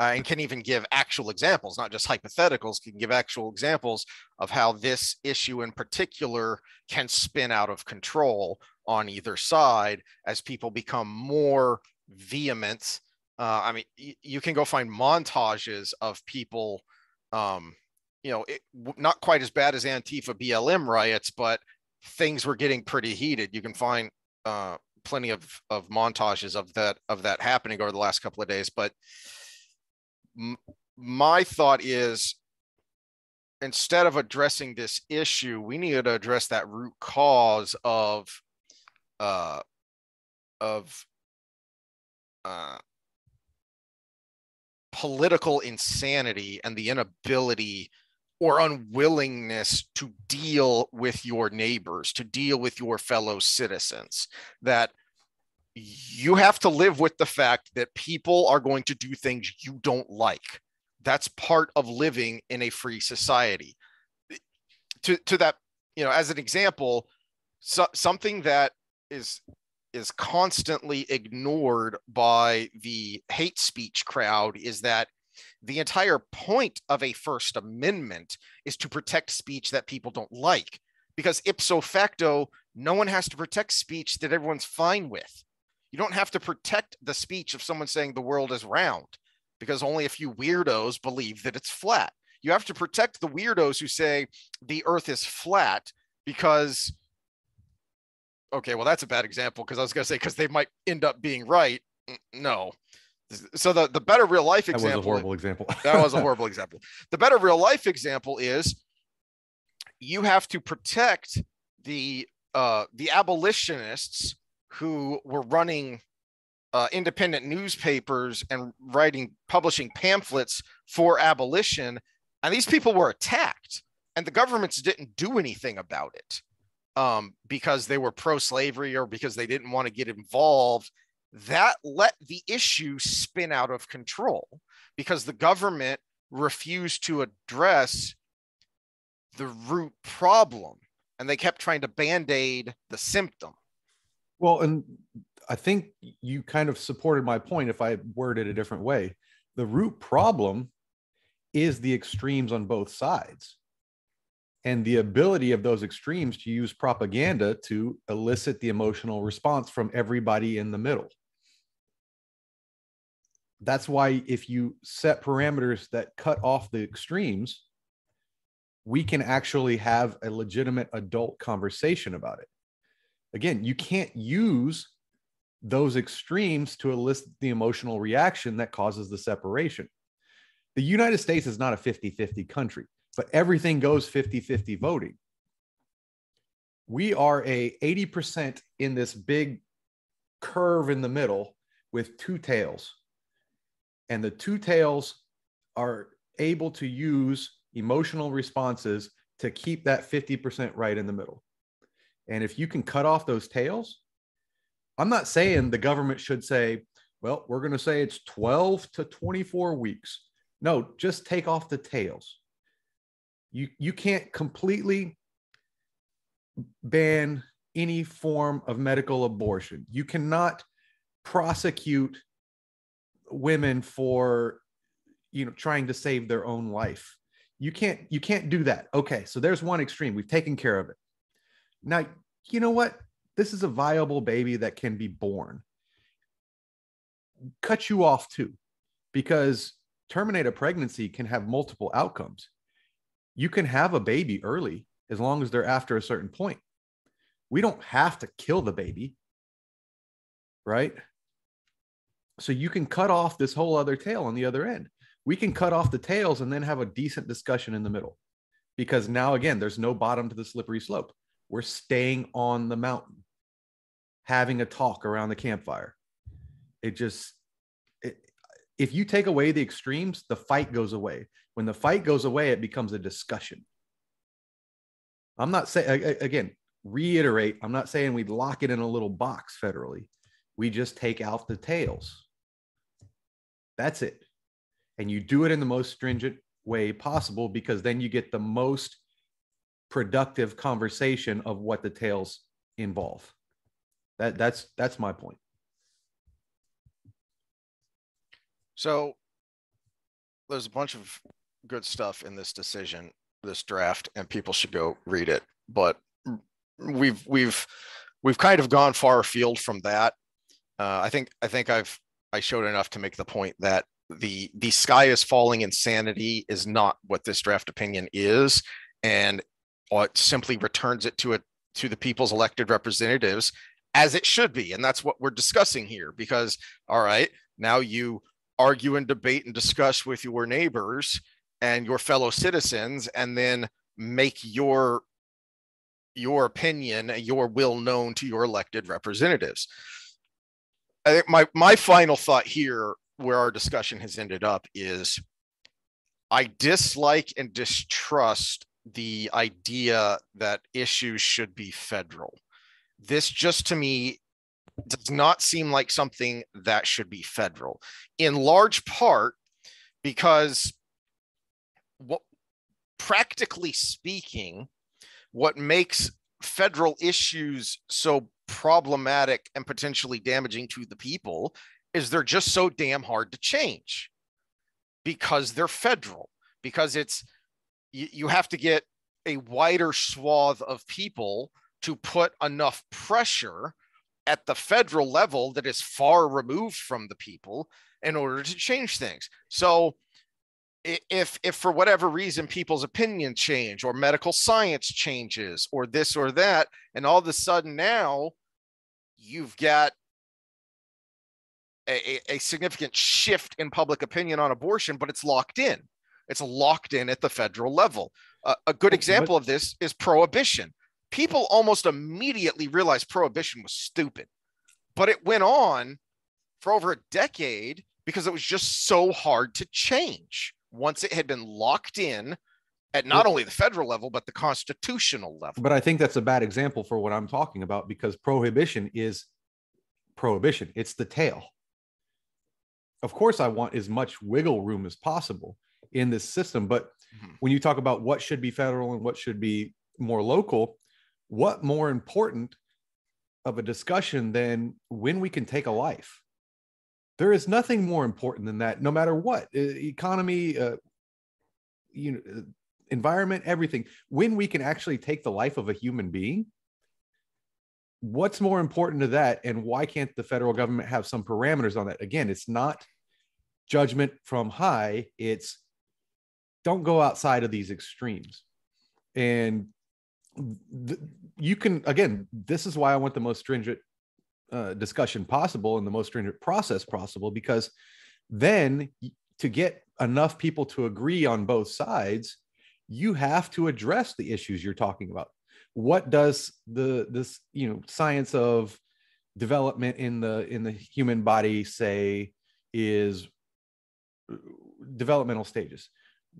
and can even give actual examples, not just hypotheticals, can give actual examples of how this issue in particular can spin out of control on either side as people become more vehement. I mean, you can go find montages of people, not quite as bad as Antifa BLM riots, but things were getting pretty heated. You can find plenty of montages of that happening over the last couple of days. But my thought is, instead of addressing this issue, we need to address that root cause of political insanity and the inability or unwillingness to deal with your neighbors, to deal with your fellow citizens. That you have to live with the fact that people are going to do things you don't like. That's part of living in a free society. To that, as an example, something that is constantly ignored by the hate speech crowd is that the entire point of a First Amendment is to protect speech that people don't like, because ipso facto, no one has to protect speech that everyone's fine with. You don't have to protect the speech of someone saying the world is round, because only a few weirdos believe that it's flat. You have to protect the weirdos who say the earth is flat because, okay, well, that's a bad example, because I was going to say, because they might end up being right. No. So the better real life example. That was a horrible example. That was a horrible example. The better real life example is you have to protect the abolitionists who were running independent newspapers and publishing pamphlets for abolition. And these people were attacked. and the governments didn't do anything about it because they were pro-slavery or because they didn't want to get involved. That let the issue spin out of control because the government refused to address the root problem, and they kept trying to band-aid the symptom. Well, and I think you kind of supported my point if I worded it a different way. The root problem is the extremes on both sides and the ability of those extremes to use propaganda to elicit the emotional response from everybody in the middle. That's why if you set parameters that cut off the extremes, we can actually have a legitimate adult conversation about it. Again, you can't use those extremes to elicit the emotional reaction that causes the separation. The United States is not a 50-50 country, but everything goes 50-50 voting. We are a 80% in this big curve in the middle with two tails. And the two tails are able to use emotional responses to keep that 50% right in the middle. And if you can cut off those tails, I'm not saying the government should say, well, we're going to say it's 12 to 24 weeks. No, just take off the tails. You can't completely ban any form of medical abortion. You cannot prosecute women for, trying to save their own life. You can't do that. Okay, so there's one extreme. We've taken care of it. Now, you know what? This is a viable baby that can be born. Cut you off too, because terminate a pregnancy can have multiple outcomes. You can have a baby early as long as they're after a certain point. We don't have to kill the baby, right? So you can cut off this whole other tail on the other end. We can cut off the tails and then have a decent discussion in the middle, because now, again, there's no bottom to the slippery slope. We're staying on the mountain, having a talk around the campfire. If you take away the extremes, the fight goes away. When the fight goes away, it becomes a discussion. I'm not saying, again, reiterate, I'm not saying we lock it in a little box federally. We just take out the tails. That's it. And you do it in the most stringent way possible, because then you get the most productive conversation of what the tails involve. That's my point. So there's a bunch of good stuff in this decision, this draft, and people should go read it. But we've kind of gone far afield from that. I think I showed enough to make the point that the sky is falling insanity is not what this draft opinion is, and it simply returns it to the people's elected representatives as it should be. And that's what we're discussing here, because, all right, now you argue and debate and discuss with your neighbors and your fellow citizens, and then make your opinion, your will known to your elected representatives. I think my final thought here, where our discussion has ended up, is I dislike and distrust the idea that issues should be federal. This just, to me, does not seem like something that should be federal, in large part because practically speaking, what makes federal issues so problematic and potentially damaging to the people is they're just so damn hard to change, because they're federal, because you have to get a wider swath of people to put enough pressure at the federal level that is far removed from the people in order to change things. So if for whatever reason people's opinions change, or medical science changes, or this or that, and all of a sudden now you've got a significant shift in public opinion on abortion, but it's locked in. It's locked in at the federal level. A good example of this is prohibition. People almost immediately realized prohibition was stupid, but it went on for over a decade because it was just so hard to change once it had been locked in at not only the federal level, but the constitutional level. But I think that's a bad example for what I'm talking about, because prohibition is prohibition. It's the tail. Of course, I want as much wiggle room as possible in this system. But when you talk about what should be federal and what should be more local, what more important of a discussion than when we can take a life? There is nothing more important than that, no matter what, economy, environment, everything. When we can actually take the life of a human being, what's more important to that? And why can't the federal government have some parameters on that? Again, it's not judgment from high. It's don't go outside of these extremes. And you can, again, this is why I want the most stringent discussion possible and the most stringent process possible, because then to get enough people to agree on both sides, you have to address the issues you're talking about. What does this science of development in the human body say is developmental stages?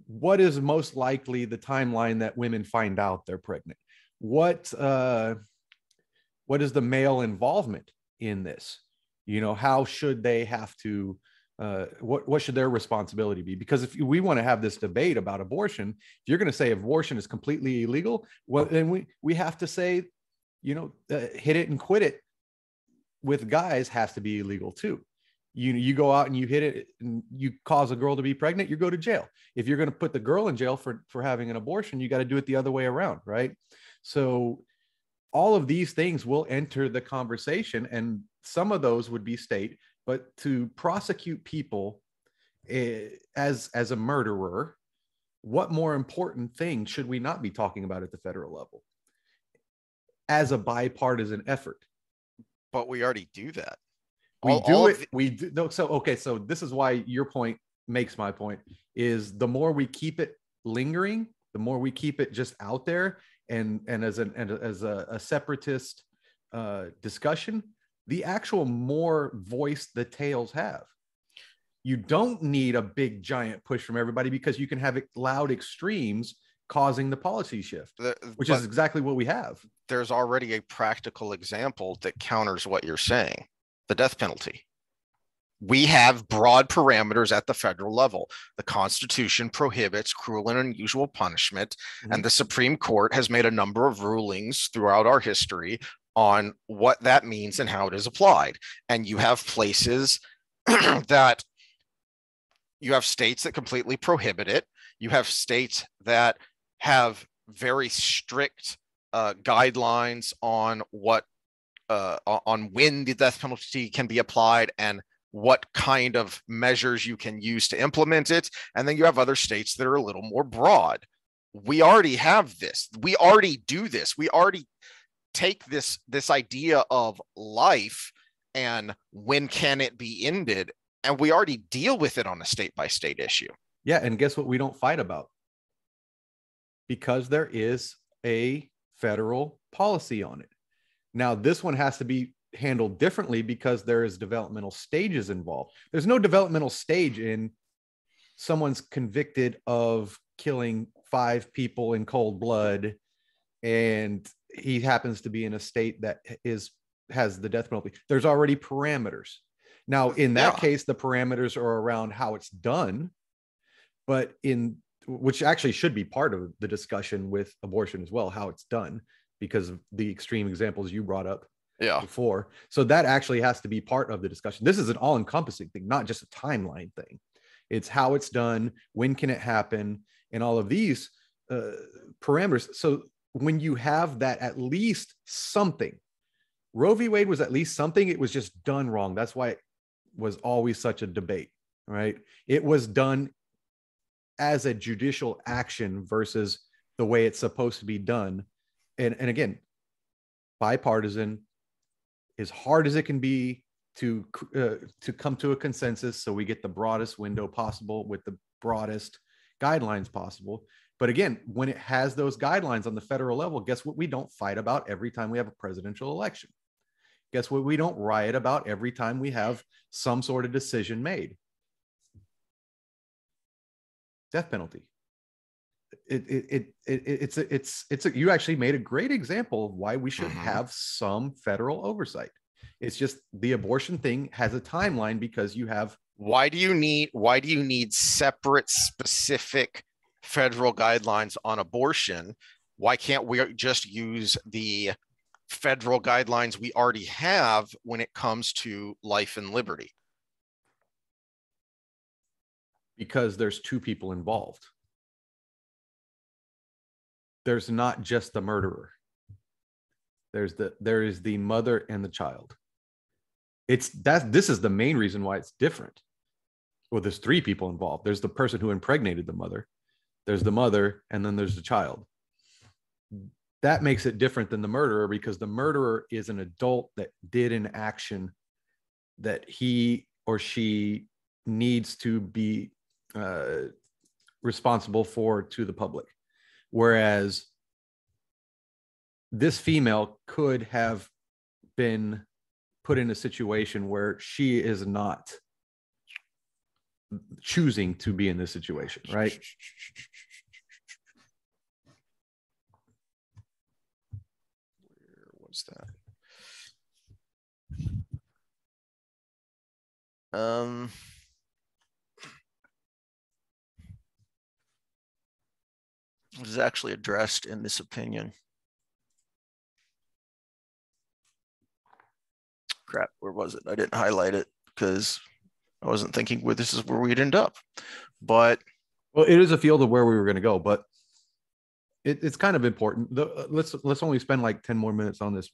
What is most likely the timeline that women find out they're pregnant? What is the male involvement in this? How should they have to, what should their responsibility be? Because if we want to have this debate about abortion, if you're going to say abortion is completely illegal, well, then we have to say, hit it and quit it with guys has to be illegal too. You go out and you hit it and you cause a girl to be pregnant, you go to jail. If you're going to put the girl in jail for having an abortion, you got to do it the other way around, right? So all of these things will enter the conversation, and some of those would be state, but to prosecute people as a murderer, what more important thing should we not be talking about at the federal level as a bipartisan effort? But we already do that. So this is why your point makes my point, is the more we keep it lingering, the more we keep it just out there and as a separatist discussion, the actual more voice the tails have. You don't need a big giant push from everybody, because you can have loud extremes causing the policy shift, which is exactly what we have. There's already a practical example that counters what you're saying: the death penalty. We have broad parameters at the federal level. The Constitution prohibits cruel and unusual punishment, and the Supreme Court has made a number of rulings throughout our history on what that means and how it is applied. And you have places that you have states that completely prohibit it. You have states that have very strict guidelines on what on when the death penalty can be applied and what kind of measures you can use to implement it. And then you have other states that are a little more broad. We already have this. We already do this. We already take this idea of life and when can it be ended, and we already deal with it on a state-by-state issue. Yeah, and guess what we don't fight about? Because there is a federal policy on it. Now, this one has to be handled differently because there is developmental stages involved. There's no developmental stage in someone's convicted of killing 5 people in cold blood, and he happens to be in a state that has the death penalty. There's already parameters. Now, in that case, the parameters are around how it's done, but which actually should be part of the discussion with abortion as well, how it's done, because of the extreme examples you brought up before. So that actually has to be part of the discussion. This is an all-encompassing thing, not just a timeline thing. It's how it's done, when can it happen, and all of these parameters. So when you have that, at least something, Roe v. Wade was at least something. It was just done wrong. That's why it was always such a debate, right? It was done as a judicial action versus the way it's supposed to be done. And again, bipartisan, as hard as it can be to come to a consensus so we get the broadest window possible with the broadest guidelines possible. But again, when it has those guidelines on the federal level, guess what we don't fight about every time we have a presidential election? Guess what we don't riot about every time we have some sort of decision made? Death penalty. you actually made a great example of why we should have some federal oversight. It's just the abortion thing has a timeline because you have. Why do you need separate specific federal guidelines on abortion? Why can't we just use the federal guidelines we already have when it comes to life and liberty? Because there's two people involved. There's not just the murderer. There is the mother and the child. This is the main reason why it's different. Well, there's three people involved. There's the person who impregnated the mother, there's the mother, and then there's the child. That makes it different than the murderer, because the murderer is an adult that did an action that he or she needs to be responsible for to the public. Whereas this female could have been put in a situation where she is not choosing to be in this situation, right? Where was that? It is actually addressed in this opinion. Crap, where was it? I didn't highlight it because I wasn't thinking where this is where we'd end up. But well, it is a field of where we were going to go, but it's kind of important. Let's only spend like 10 more minutes on this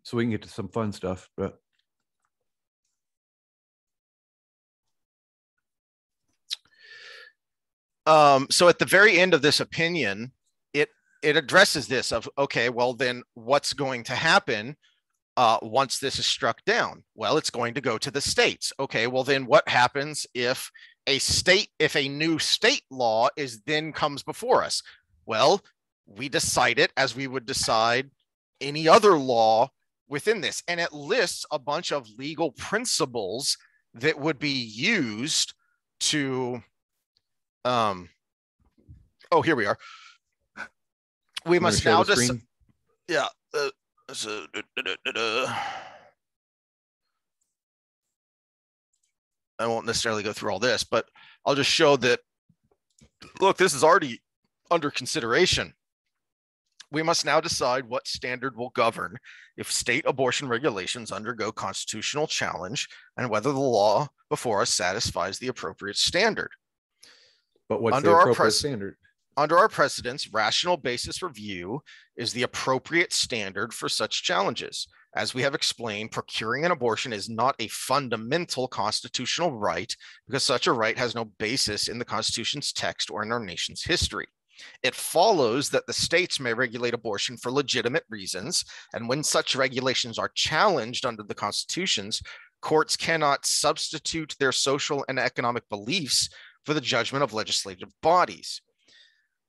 so we can get to some fun stuff. But so at the very end of this opinion, it addresses this of, okay, well then what's going to happen once this is struck down? Well, it's going to go to the states. Okay, well then what happens if a new state law comes before us? Well, we decide it as we would decide any other law within this. And it lists a bunch of legal principles that would be used to, here we are. We must now decide. Yeah. I won't necessarily go through all this, but I'll just show that, look, this is already under consideration. We must now decide what standard will govern if state abortion regulations undergo constitutional challenge and whether the law before us satisfies the appropriate standard. But what's the appropriate standard? Under our precedents, rational basis review is the appropriate standard for such challenges. As we have explained, procuring an abortion is not a fundamental constitutional right because such a right has no basis in the Constitution's text or in our nation's history. It follows that the states may regulate abortion for legitimate reasons, and when such regulations are challenged under the constitutions, courts cannot substitute their social and economic beliefs for the judgment of legislative bodies.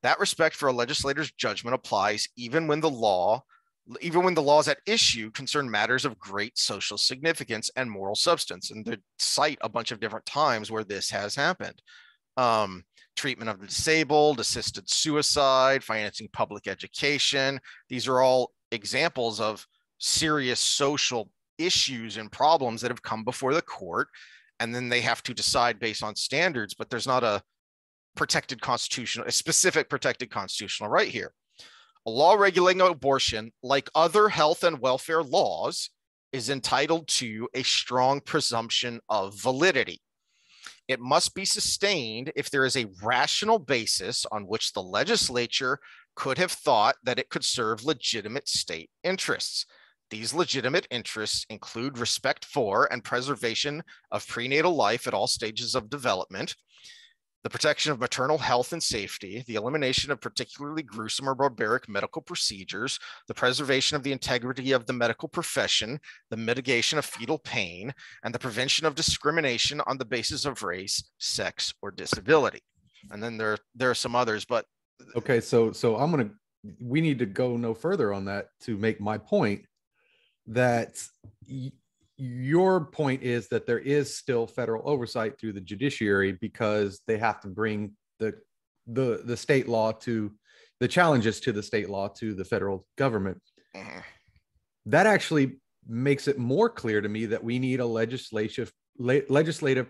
That respect for a legislator's judgment applies even when the laws at issue concern matters of great social significance and moral substance. And they cite a bunch of different times where this has happened. Treatment of the disabled, assisted suicide, financing public education. These are all examples of serious social issues and problems that have come before the court. And then they have to decide based on standards, but there's not a specific protected constitutional right here. A law regulating abortion, like other health and welfare laws, is entitled to a strong presumption of validity. It must be sustained if there is a rational basis on which the legislature could have thought that it could serve legitimate state interests. These legitimate interests include respect for and preservation of prenatal life at all stages of development, the protection of maternal health and safety, the elimination of particularly gruesome or barbaric medical procedures, the preservation of the integrity of the medical profession, the mitigation of fetal pain, and the prevention of discrimination on the basis of race, sex, or disability. And then there are some others, but okay, so we need to go no further on that to make my point that your point is that there is still federal oversight through the judiciary because they have to bring the the state law to the challenges to the state law to the federal government. Mm-hmm. That actually makes it more clear to me that we need a legislative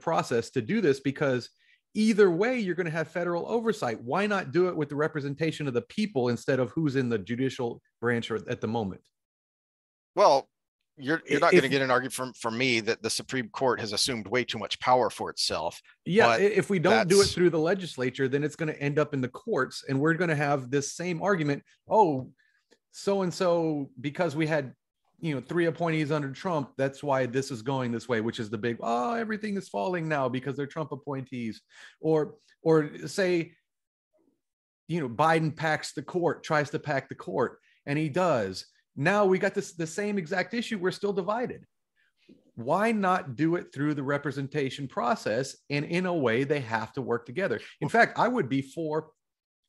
process to do this, because either way, you're going to have federal oversight. Why not do it with the representation of the people instead of who's in the judicial branch at the moment? Well, you're not going to get an argument from me that the Supreme Court has assumed way too much power for itself. Yeah, if we don't do it through the legislature, then it's going to end up in the courts, and we're going to have this same argument. Oh, so and so, because we had 3 appointees under Trump, that's why this is going this way, which is the big, everything is falling now because they're Trump appointees. Or say, Biden tries to pack the court, and he does. Now we got the same exact issue. We're still divided. Why not do it through the representation process? And in a way, they have to work together. In fact, I would be for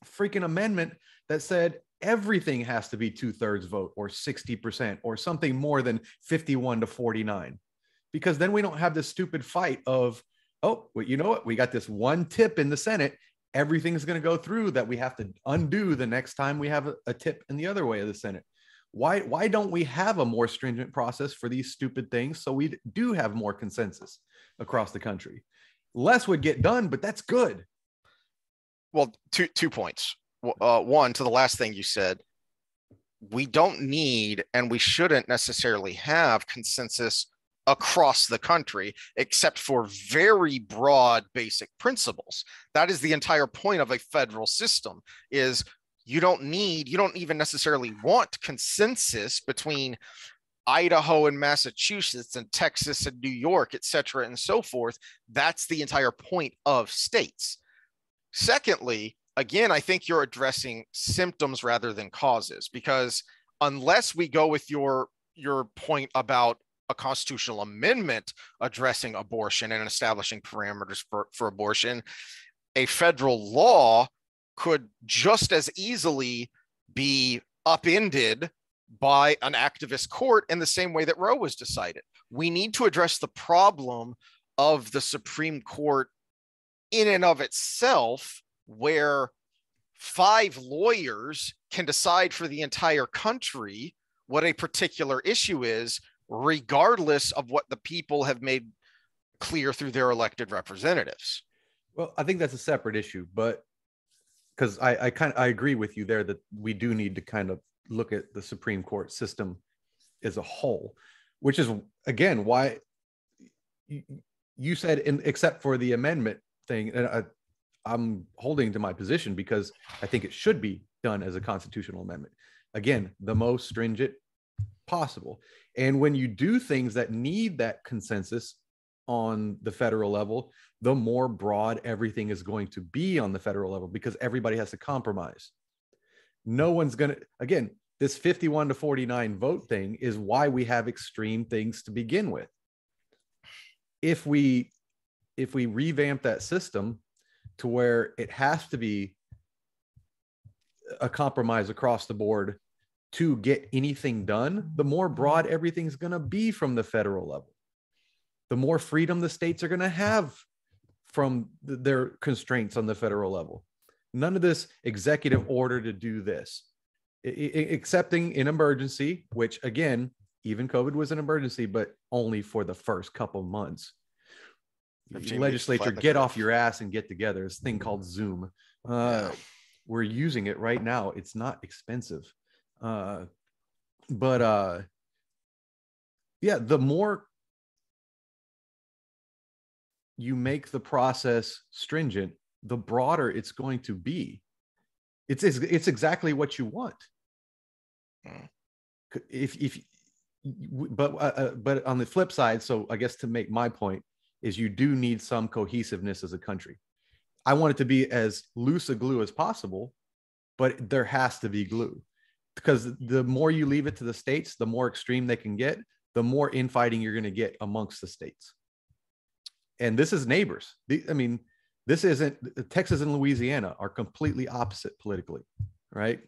freaking amendment that said everything has to be 2/3 vote or 60% or something more than 51 to 49, because then we don't have this stupid fight of, you know what? We got this one tip in the Senate. Everything's going to go through that we have to undo the next time we have a tip in the other way of the Senate. Why don't we have a more stringent process for these stupid things so we do have more consensus across the country? Less would get done, but that's good. Well, two points. One, to the last thing you said, we don't need and we shouldn't necessarily have consensus across the country, except for very broad basic principles. That is the entire point of a federal system, is you don't even necessarily want consensus between Idaho and Massachusetts and Texas and New York, et cetera, and so forth. That's the entire point of states. Secondly, again, I think you're addressing symptoms rather than causes, because unless we go with your point about a constitutional amendment addressing abortion and establishing parameters for abortion, a federal law could just as easily be upended by an activist court in the same way that Roe was decided. We need to address the problem of the Supreme Court in and of itself, where 5 lawyers can decide for the entire country what a particular issue is, regardless of what the people have made clear through their elected representatives. Well, I think that's a separate issue, but because I agree with you there that we do need to kind of look at the Supreme Court system as a whole, which is, again, why you said, except for the amendment thing, and I'm holding to my position because I think it should be done as a constitutional amendment. Again, the most stringent possible. And when you do things that need that consensus on the federal level, the more broad everything is going to be on the federal level, because everybody has to compromise. No one's going to, again, this 51 to 49 vote thing is why we have extreme things to begin with. If we revamp that system to where it has to be a compromise across the board to get anything done, the more broad everything's going to be from the federal level. The more freedom the states are going to have from their constraints on the federal level. None of this executive order to do this, excepting in emergency, which again, even COVID was an emergency, but only for the first couple months. Legislature, get off your ass and get together. This thing called Zoom. We're using it right now. It's not expensive. The more you make the process stringent, the broader it's going to be. It's exactly what you want. But on the flip side, so I guess to make my point is you do need some cohesiveness as a country. I want it to be as loose a glue as possible, but there has to be glue, because the more you leave it to the states, the more extreme they can get, the more infighting you're going to get amongst the states. And this is neighbors. This isn't, Texas and Louisiana are completely opposite politically, right?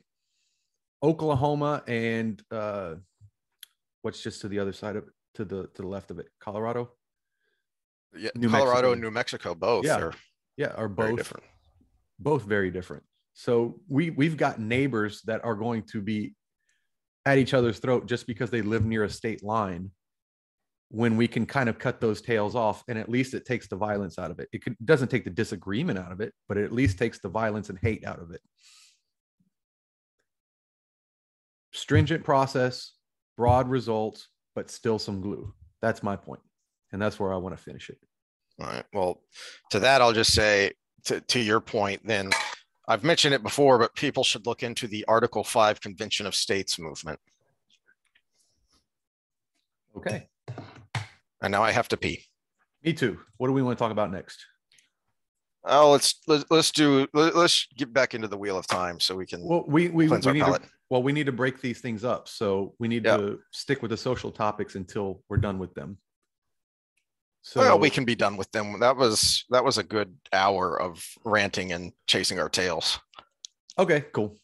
Oklahoma and what's just to the other side of it, to the left of it, Colorado? Yeah, Colorado and New Mexico both are both different. both very different. So we've got neighbors that are going to be at each other's throat just because they live near a state line, when we can kind of cut those tails off, and at least it takes the violence out of it. It doesn't take the disagreement out of it, but it at least takes the violence and hate out of it. Stringent process, broad results, but still some glue. That's my point. And that's where I want to finish it. All right. Well, to that, I'll just say, to your point, then I've mentioned it before, but people should look into the Article 5 Convention of States movement. Okay. And now I have to pee. Me too. What do we want to talk about next? Oh, let's get back into the wheel of time so we can cleanse our palate. We need to break these things up. So we need to stick with the social topics until we're done with them. So well, we can be done with them. That was a good hour of ranting and chasing our tails. Okay, cool.